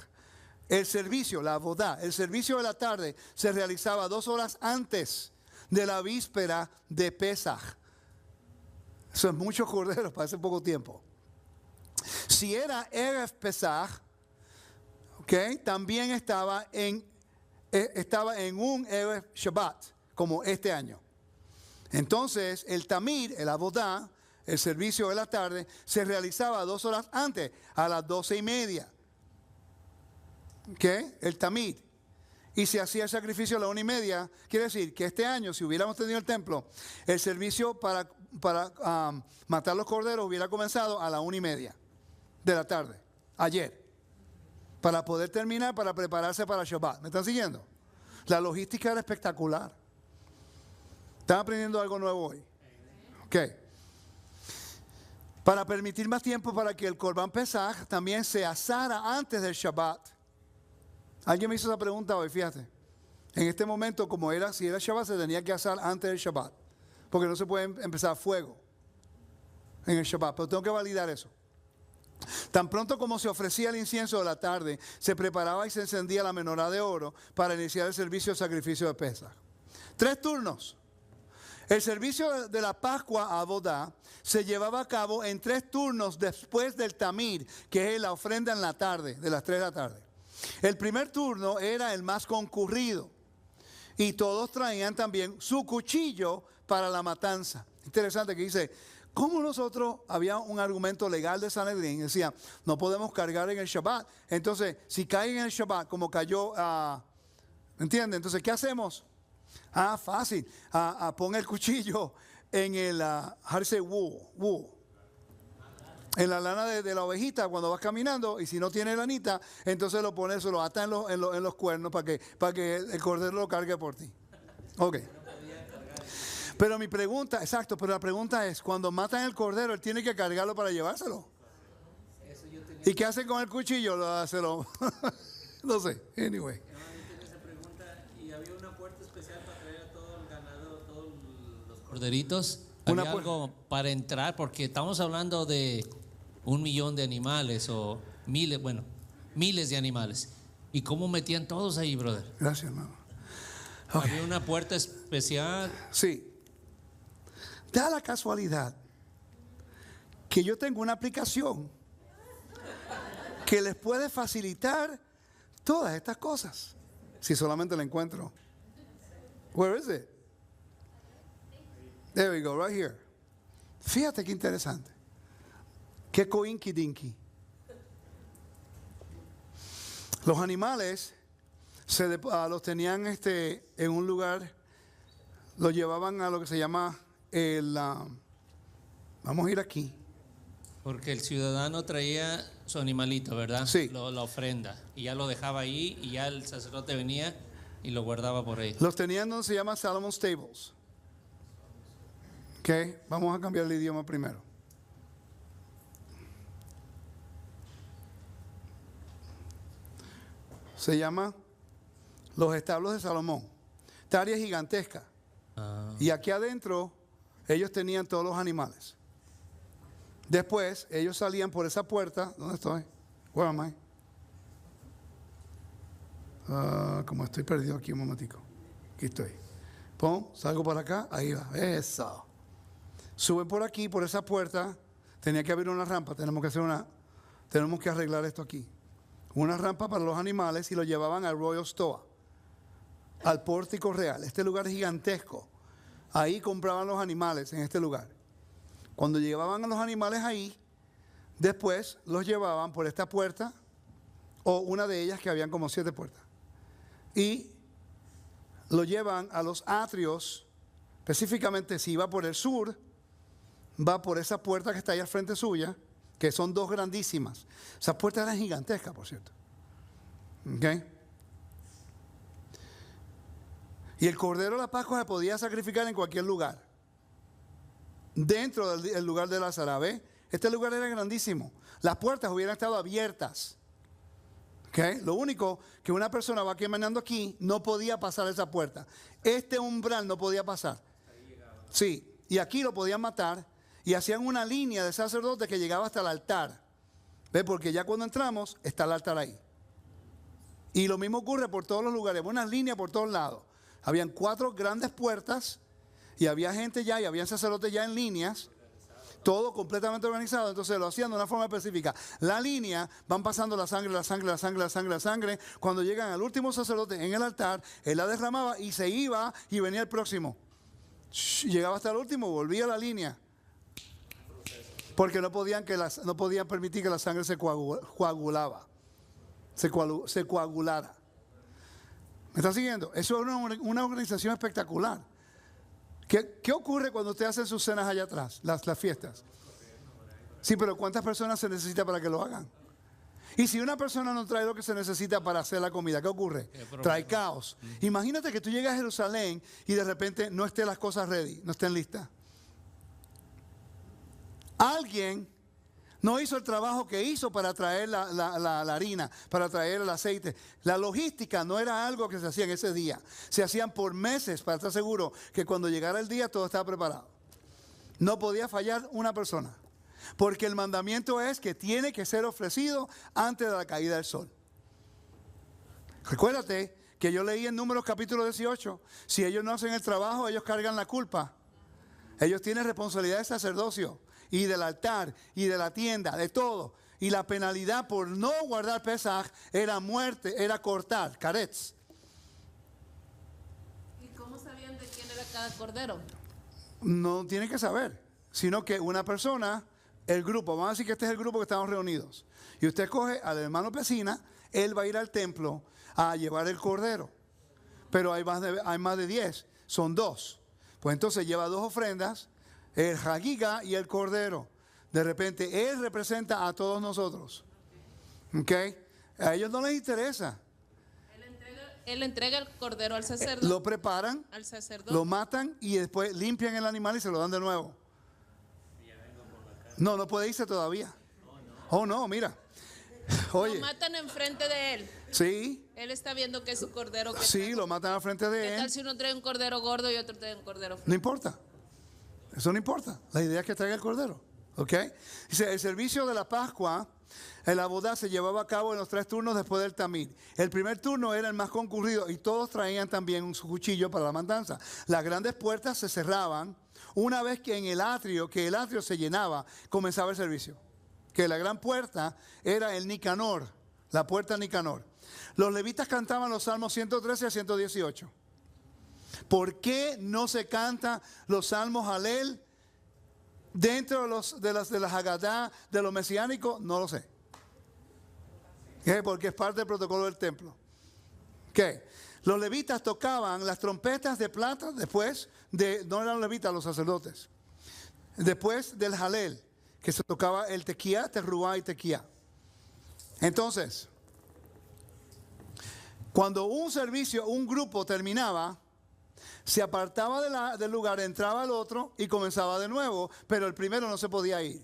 El servicio, la avodah, el servicio de la tarde se realizaba 2 horas antes de la víspera de Pesaj. Eso es mucho cordero para ese poco tiempo. Si era Erev Pesaj, okay, también estaba en un Erev Shabbat, como este año. Entonces, el Tamid, el avodah, el servicio de la tarde, se realizaba 2 horas antes, a las 12:30. ¿Qué? El Tamid. Y se hacía el sacrificio a las 1:30. Quiere decir que este año, si hubiéramos tenido el templo, el servicio para matar los corderos hubiera comenzado a las 1:30 de la tarde, ayer, para poder terminar, para prepararse para Shabbat. ¿Me están siguiendo? La logística era espectacular. ¿Están aprendiendo algo nuevo hoy? Ok. Para permitir más tiempo para que el Corban Pesaj también se asara antes del Shabbat. Alguien me hizo esa pregunta hoy, fíjate. En este momento, si era Shabbat, se tenía que asar antes del Shabbat. Porque no se puede empezar fuego en el Shabbat. Pero tengo que validar eso. Tan pronto como se ofrecía el incienso de la tarde, se preparaba y se encendía la menorá de oro para iniciar el servicio de sacrificio de Pesaj. 3 turnos. El servicio de la Pascua a Avodah se llevaba a cabo en 3 turnos después del Tamid, que es la ofrenda en la tarde, de las 3 de la tarde. El primer turno era el más concurrido y todos traían también su cuchillo para la matanza. Interesante que dice, ¿cómo nosotros? Había un argumento legal de Sanedrín, decía, no podemos cargar en el Shabbat. Entonces, si cae en el Shabbat, como cayó, ¿entienden? Entonces, ¿qué hacemos? Fácil. Pon el cuchillo en el wool. En la lana de la ovejita cuando vas caminando, y si no tiene lanita, entonces lo pones, lo ata en los cuernos para que el cordero lo cargue por ti. Ok. Pero mi pregunta, pero la pregunta es, cuando matan el cordero, él tiene que cargarlo para llevárselo. ¿Y qué hace con el cuchillo? No sé, anyway. Corderitos, había algo para entrar, porque estamos hablando de 1 millón de animales o miles de animales. ¿Y cómo metían todos ahí, brother? Gracias, hermano. Okay. Había una puerta especial. Sí. Da la casualidad que yo tengo una aplicación que les puede facilitar todas estas cosas, si solamente la encuentro. Where is it? There we go, right here. Fíjate qué interesante. Qué coinky dinky. Los animales los tenían en un lugar, los llevaban a lo que se llama vamos a ir aquí. Porque el ciudadano traía su animalito, ¿verdad? Sí. La ofrenda. Y ya lo dejaba ahí y ya el sacerdote venía y lo guardaba por ahí. Los tenían donde se llama Solomon's Tables. Ok, vamos a cambiar el idioma primero. Se llama los establos de Salomón. Esta área es gigantesca. Y aquí adentro ellos tenían todos los animales. Después ellos salían por esa puerta. ¿Dónde estoy? Where am I? Como estoy perdido aquí un momentico. Aquí estoy. Salgo por acá, ahí va. Eso. Suben por aquí, por esa puerta. Tenía que abrir una rampa. Tenemos que arreglar esto aquí. Una rampa para los animales y lo llevaban al Royal Stoa, al pórtico real. Este lugar es gigantesco. Ahí compraban los animales, en este lugar. Cuando llevaban a los animales ahí, después los llevaban por esta puerta o una de ellas, que habían como 7 puertas. Y lo llevan a los atrios. Específicamente, si va por el sur, va por esa puerta que está ahí al frente suya, que son 2 grandísimas. Esas puertas eran gigantescas, por cierto. ¿Ok? Y el cordero de la Pascua se podía sacrificar en cualquier lugar. Dentro del lugar de la Sara, ¿ve? Este lugar era grandísimo. Las puertas hubieran estado abiertas. ¿Ok? Lo único que una persona va caminando aquí, no podía pasar esa puerta. Este umbral no podía pasar. Sí, y aquí lo podían matar. Y hacían una línea de sacerdotes que llegaba hasta el altar. ¿Ve? Porque ya cuando entramos, está el altar ahí. Y lo mismo ocurre por todos los lugares. Una línea por todos lados. Habían 4 grandes puertas. Y había gente ya, y habían sacerdotes ya en líneas. Todo completamente organizado. Entonces lo hacían de una forma específica. La línea, van pasando la sangre, la sangre, la sangre, la sangre, la sangre. Cuando llegan al último sacerdote en el altar, él la derramaba y se iba y venía el próximo. Llegaba hasta el último, volvía a la línea. Porque no podían permitir que la sangre se coagulara. ¿Me está siguiendo? Eso es una organización espectacular. ¿Qué ocurre cuando usted hace sus cenas allá atrás, las fiestas? Sí, pero ¿cuántas personas se necesita para que lo hagan? Y si una persona no trae lo que se necesita para hacer la comida, ¿qué ocurre? Trae caos. Imagínate que tú llegas a Jerusalén y de repente no estén las cosas ready, no estén listas. Alguien no hizo el trabajo que hizo para traer la harina, para traer el aceite. La logística no era algo que se hacía en ese día. Se hacían por meses para estar seguro que cuando llegara el día todo estaba preparado. No podía fallar una persona. Porque el mandamiento es que tiene que ser ofrecido antes de la caída del sol. Recuérdate que yo leí en Números capítulo 18. Si ellos no hacen el trabajo, ellos cargan la culpa. Ellos tienen responsabilidad de sacerdocio. Y del altar, y de la tienda, de todo. Y la penalidad por no guardar Pesaj era muerte, era cortar, caretz. ¿Y cómo sabían de quién era cada cordero? No tiene que saber, sino que una persona, el grupo, vamos a decir que este es el grupo que estamos reunidos. Y usted coge al hermano Pesina, él va a ir al templo a llevar el cordero. Pero hay más de 10, son 2. Pues entonces lleva 2 ofrendas. El Hagiga y el Cordero. De repente, Él representa a todos nosotros. ¿Ok? A ellos no les interesa. Él entrega el cordero al sacerdote. Lo preparan, al sacerdote. lo matan y después limpian el animal y se lo dan de nuevo. No puede irse todavía. Oh, no, mira. Oye. Lo matan enfrente de él. Sí. Él está viendo que es su cordero. Que sí, lo matan al frente de él. ¿Qué tal si uno trae un cordero gordo y otro trae un cordero flaco? No importa. Eso no importa. La idea es que traiga el cordero. ¿Ok? Dice, el servicio de la Pascua, la boda se llevaba a cabo en los 3 turnos después del tamid. El primer turno era el más concurrido y todos traían también su cuchillo para la matanza. Las grandes puertas se cerraban una vez que el atrio se llenaba, comenzaba el servicio. Que la gran puerta era el Nicanor, la puerta Nicanor. Los levitas cantaban los salmos 113 a 118. ¿Por qué no se canta los salmos Halel dentro de las Haggadah, de los mesiánicos? No lo sé. ¿Qué? Porque es parte del protocolo del templo. ¿Qué? Los levitas tocaban las trompetas de plata después no eran los levitas, los sacerdotes. Después del Halel, que se tocaba el tequía, terruá y tequía. Entonces, cuando un grupo terminaba, se apartaba del lugar, entraba al otro y comenzaba de nuevo, pero el primero no se podía ir.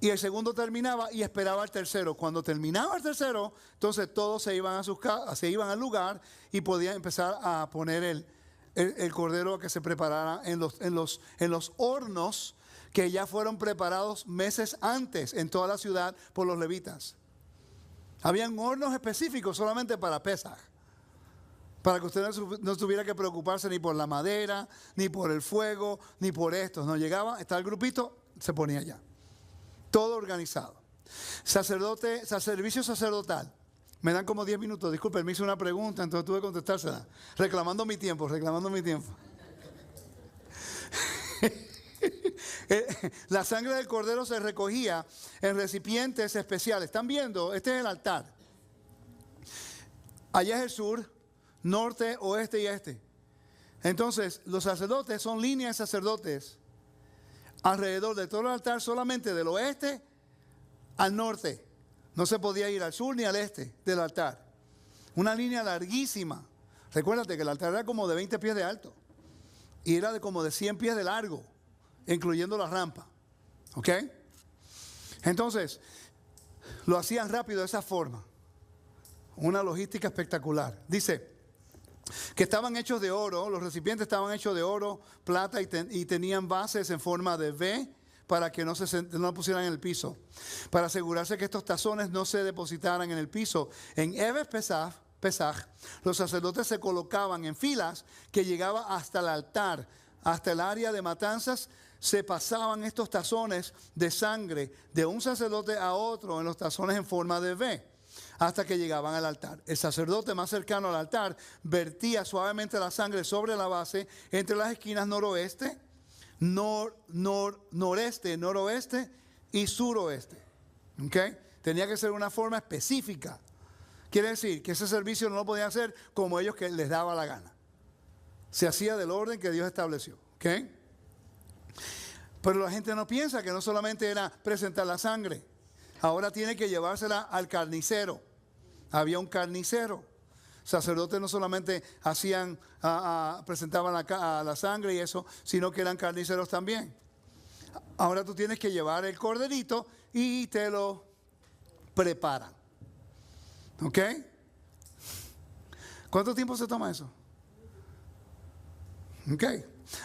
y el segundo terminaba y esperaba el tercero. Cuando terminaba el tercero, entonces todos se iban a sus casas, se iban al lugar y podían empezar a poner el cordero que se preparara en los hornos que ya fueron preparados meses antes en toda la ciudad por los levitas. Habían hornos específicos solamente para Pesaj, para que usted no tuviera que preocuparse ni por la madera, ni por el fuego, ni por esto. No llegaba, estaba el grupito, se ponía allá. Todo organizado. Servicio sacerdotal. Me dan como 10 minutos. Disculpen, me hizo una pregunta, entonces tuve que contestársela. Reclamando mi tiempo. La sangre del cordero se recogía en recipientes especiales. ¿Están viendo? Este es el altar. Allá es el sur, norte, oeste y este. Entonces, los sacerdotes son líneas de sacerdotes alrededor de todo el altar, solamente del oeste al norte. No se podía ir al sur ni al este del altar. Una línea larguísima. Recuérdate que el altar era como de 20 pies de alto y era como de 100 pies de largo, incluyendo la rampa. ¿Ok? Entonces, lo hacían rápido de esa forma. Una logística espectacular. Dice que estaban hechos de oro, los recipientes estaban hechos de oro, plata y tenían bases en forma de V para que no lo pusieran en el piso. Para asegurarse que estos tazones no se depositaran en el piso. En Eves Pesaj, los sacerdotes se colocaban en filas que llegaba hasta el altar, hasta el área de matanzas. Se pasaban estos tazones de sangre de un sacerdote a otro en los tazones en forma de V, hasta que llegaban al altar. El sacerdote más cercano al altar vertía suavemente la sangre sobre la base entre las esquinas noroeste, noreste, noroeste y suroeste. ¿Okay? Tenía que ser una forma específica. Quiere decir que ese servicio no lo podían hacer como ellos que les daba la gana. Se hacía del orden que Dios estableció. ¿Okay? Pero la gente no piensa que no solamente era presentar la sangre. Ahora tiene que llevársela al carnicero. Había un carnicero. Sacerdotes no solamente presentaban la sangre y eso, sino que eran carniceros también. Ahora tú tienes que llevar el corderito y te lo preparan. ¿Ok? ¿Cuánto tiempo se toma eso? Ok.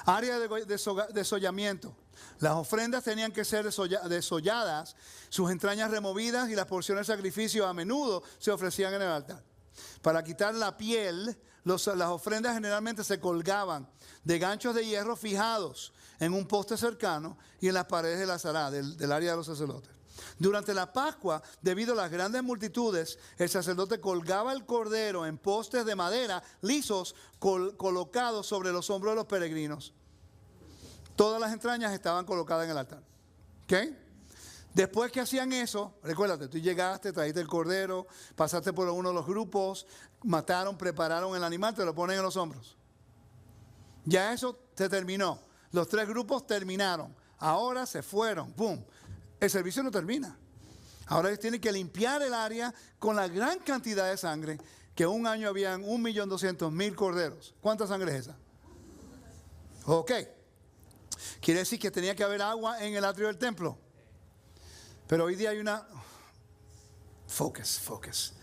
Área de desollamiento. Las ofrendas tenían que ser desolladas, sus entrañas removidas y las porciones de sacrificio a menudo se ofrecían en el altar. Para quitar la piel, las ofrendas generalmente se colgaban de ganchos de hierro fijados en un poste cercano y en las paredes de la Sará, del área de los sacerdotes. Durante la Pascua, debido a las grandes multitudes, el sacerdote colgaba el cordero en postes de madera lisos colocados sobre los hombros de los peregrinos. Todas las entrañas estaban colocadas en el altar. ¿Ok? Después que hacían eso, recuérdate, tú llegaste, trajiste el cordero, pasaste por uno de los grupos, mataron, prepararon el animal, te lo ponen en los hombros. Ya eso se terminó. Los 3 grupos terminaron. Ahora se fueron. ¡Pum! El servicio no termina. Ahora ellos tienen que limpiar el área con la gran cantidad de sangre, que un año habían 1.200.000 corderos. ¿Cuánta sangre es esa? Ok. Quiere decir que tenía que haber agua en el atrio del templo. Pero hoy día hay una... Focus.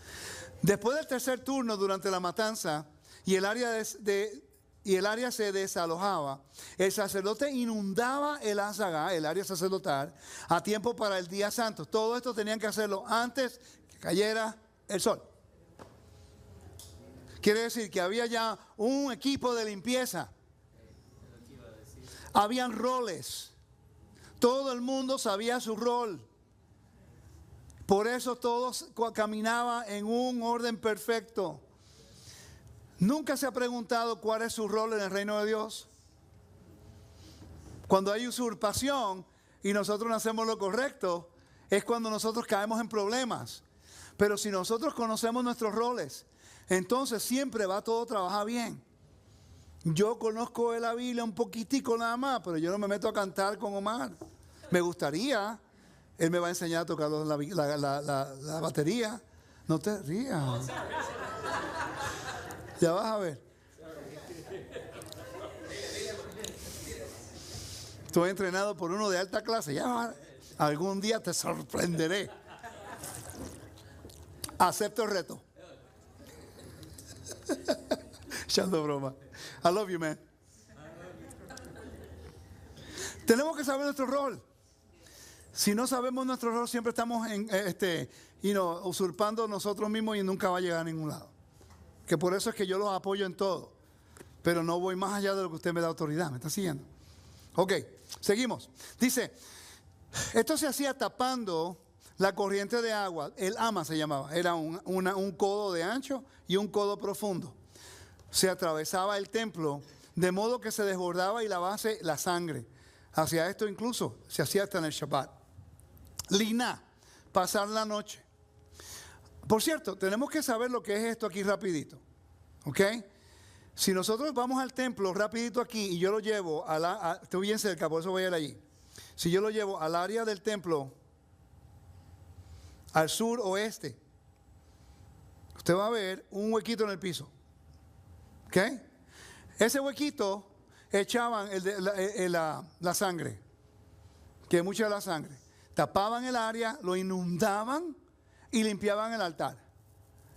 Después del tercer turno durante la matanza y el área se desalojaba, el sacerdote inundaba el azagá, el área sacerdotal, a tiempo para el día santo. Todo esto tenían que hacerlo antes que cayera el sol. Quiere decir que había ya un equipo de limpieza. Habían roles. Todo el mundo sabía su rol. Por eso todos caminaban en un orden perfecto. ¿Nunca se ha preguntado cuál es su rol en el reino de Dios? Cuando hay usurpación y nosotros no hacemos lo correcto, es cuando nosotros caemos en problemas. Pero si nosotros conocemos nuestros roles, entonces siempre va todo a trabajar bien. Yo conozco de la Biblia un poquitico nada más, pero yo no me meto a cantar con Omar. Me gustaría, él me va a enseñar a tocar la batería. No te rías. Ya vas a ver. Estoy entrenado por uno de alta clase. Ya Algún día te sorprenderé. Acepto el reto. Echando broma. I love you, man. Tenemos que saber nuestro rol. Si no sabemos nuestro rol, siempre estamos usurpando nosotros mismos y nunca va a llegar a ningún lado. Que por eso es que yo los apoyo en todo. Pero no voy más allá de lo que usted me da autoridad. ¿Me está siguiendo? Ok, seguimos. Dice, esto se hacía tapando la corriente de agua. El ama se llamaba. Era un codo de ancho y un codo profundo. Se atravesaba el templo de modo que se desbordaba y lavase la sangre. Hacia esto incluso se hacía hasta en el Shabbat. Liná, pasar la noche. Por cierto, tenemos que saber lo que es esto aquí rapidito. ¿Ok? Si nosotros vamos al templo rapidito aquí y yo lo llevo estoy bien cerca, por eso voy a ir allí. Si yo lo llevo al área del templo, al sur oeste, usted va a ver un huequito en el piso. ¿Ok? Ese huequito echaban la sangre, que mucha de la sangre. Tapaban el área, lo inundaban y limpiaban el altar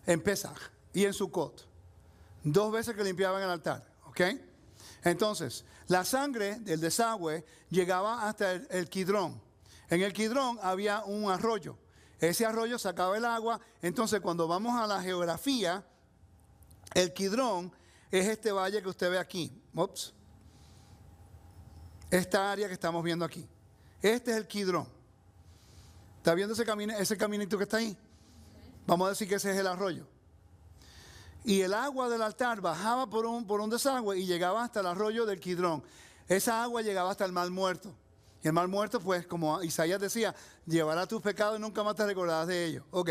en Pesaj y en Sukkot. 2 veces que limpiaban el altar, ¿ok? Entonces, la sangre del desagüe llegaba hasta el Kidrón. En el Kidrón había un arroyo. Ese arroyo sacaba el agua. Entonces, cuando vamos a la geografía, el Kidrón es este valle que usted ve aquí. Ups. Esta área que estamos viendo aquí. Este es el Kidrón. ¿Está viendo ese caminito que está ahí? Vamos a decir que ese es el arroyo. Y el agua del altar bajaba por un desagüe y llegaba hasta el arroyo del Kidrón. Esa agua llegaba hasta el Mar Muerto. Y el Mar Muerto, pues, como Isaías decía, llevará tus pecados y nunca más te recordarás de ellos. Ok.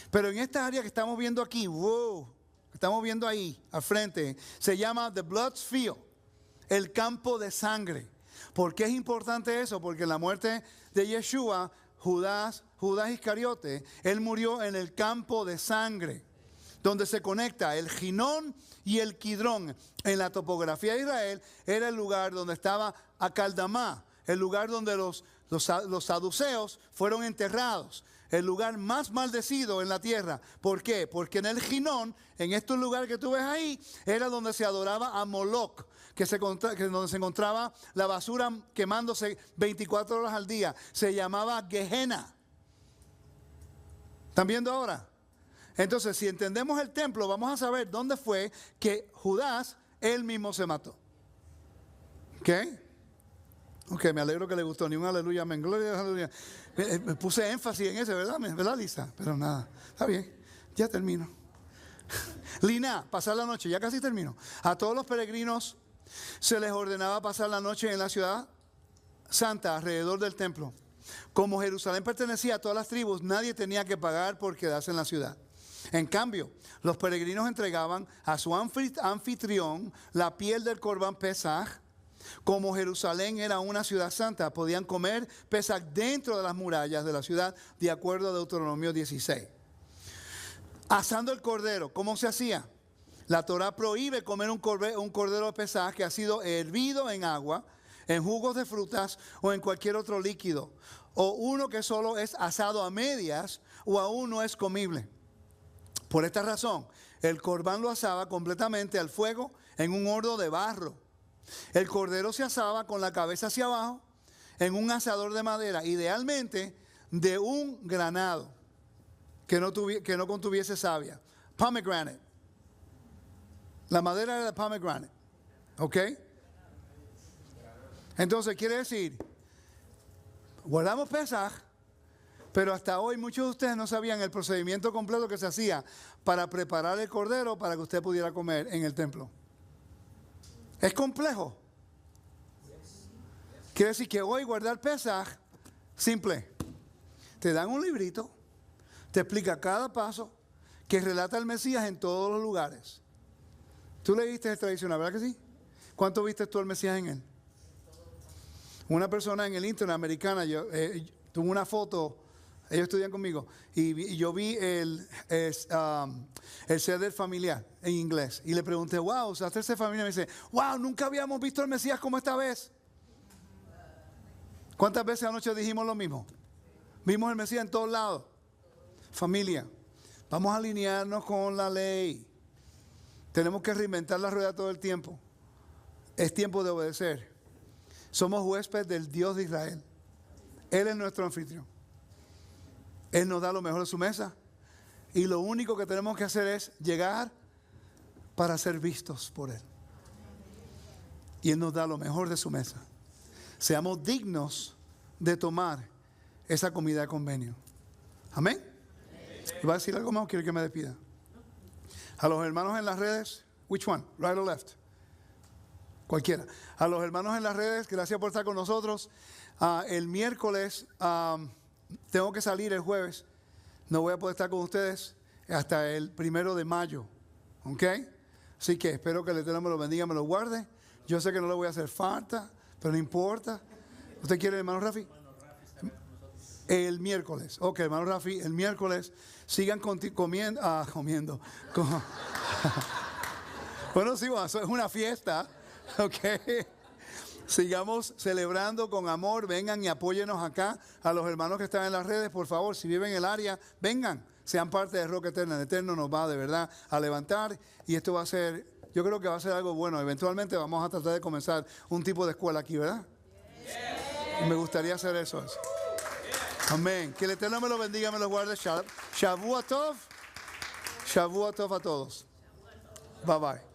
Pero en esta área que estamos viendo aquí, estamos viendo ahí, al frente, se llama The Blood's Field, el campo de sangre. ¿Por qué es importante eso? Porque en la muerte de Yeshua, Judas Iscariote, él murió en el campo de sangre, donde se conecta el Ginón y el Kidrón. En la topografía de Israel era el lugar donde estaba Acaldamá, el lugar donde los saduceos fueron enterrados, el lugar más maldecido en la tierra. ¿Por qué? Porque en el Ginón, en este lugar que tú ves ahí, era donde se adoraba a Moloch, donde se encontraba la basura quemándose 24 horas al día. Se llamaba Gehenna. ¿Están viendo ahora? Entonces, si entendemos el templo, vamos a saber dónde fue que Judas, él mismo se mató. ¿Ok? Ok, me alegro que le gustó. Ni un aleluya, amén. Gloria, aleluya. Me puse énfasis en ese, ¿verdad, Lisa? Pero nada, está bien, ya termino. Liná, pasar la noche, ya casi termino. A todos los peregrinos se les ordenaba pasar la noche en la ciudad santa, alrededor del templo. Como Jerusalén pertenecía a todas las tribus, nadie tenía que pagar por quedarse en la ciudad. En cambio, los peregrinos entregaban a su anfitrión la piel del Corbán Pesaj. Como Jerusalén era una ciudad santa, podían comer Pesaj dentro de las murallas de la ciudad, de acuerdo a Deuteronomio 16. Asando el cordero, ¿cómo se hacía? La Torah prohíbe comer un cordero de Pesaj que ha sido hervido en agua, en jugos de frutas o en cualquier otro líquido, o uno que solo es asado a medias o aún no es comible. Por esta razón, el corbán lo asaba completamente al fuego en un horno de barro. El cordero se asaba con la cabeza hacia abajo en un asador de madera, idealmente de un granado que no contuviese savia. Pomegranate. La madera era de pomegranate. ¿Ok? Entonces quiere decir, guardamos Pesaj, pero hasta hoy muchos de ustedes no sabían el procedimiento completo que se hacía para preparar el cordero para que usted pudiera comer en el templo. Es complejo. Quiere decir que hoy guardar Pesaj, simple. Te dan un librito, te explica cada paso que relata el Mesías en todos los lugares. Tú leíste el tradicional, ¿verdad que sí? ¿Cuánto viste tú el Mesías en él? Una persona en el internet americana, tuve una foto, ellos estudian conmigo, y yo vi el ceder familiar en inglés. Y le pregunté, wow, ¿usaste ese familiar? Y me dice, wow, nunca habíamos visto el Mesías como esta vez. ¿Cuántas veces anoche dijimos lo mismo? Vimos el Mesías en todos lados. Familia, vamos a alinearnos con la ley. Tenemos que reinventar la rueda todo el tiempo. Es tiempo de obedecer. Somos huéspedes del Dios de Israel. Él es nuestro anfitrión. Él nos da lo mejor de su mesa. Y lo único que tenemos que hacer es llegar para ser vistos por Él. Y Él nos da lo mejor de su mesa. Seamos dignos de tomar esa comida de convenio. Amén. ¿Y va a decir algo más o quiere que me despida? A los hermanos en las redes, which one? Right or left? Cualquiera. A los hermanos en las redes, gracias por estar con nosotros. El miércoles, tengo que salir el jueves. No voy a poder estar con ustedes hasta el 1 de mayo. ¿Ok? Así que espero que el Eterno me lo bendiga, me lo guarde. Yo sé que no le voy a hacer falta, pero no importa. ¿Usted quiere, hermano Rafi? El miércoles. Ok, hermano Rafi, el miércoles sigan comiendo. Bueno, sí, es una fiesta. Ok. Sigamos celebrando con amor. Vengan y apóyenos acá. A los hermanos que están en las redes, por favor, si viven en el área, vengan. Sean parte de Roca Eterna. El Eterno nos va de verdad a levantar. Y esto va a ser, yo creo que va a ser algo bueno. Eventualmente vamos a tratar de comenzar un tipo de escuela aquí, ¿verdad? Y me gustaría hacer eso. Amén. Que el Eterno me lo bendiga, me lo guarde. Shavua Tov. Shavua Tov a todos. Bye bye.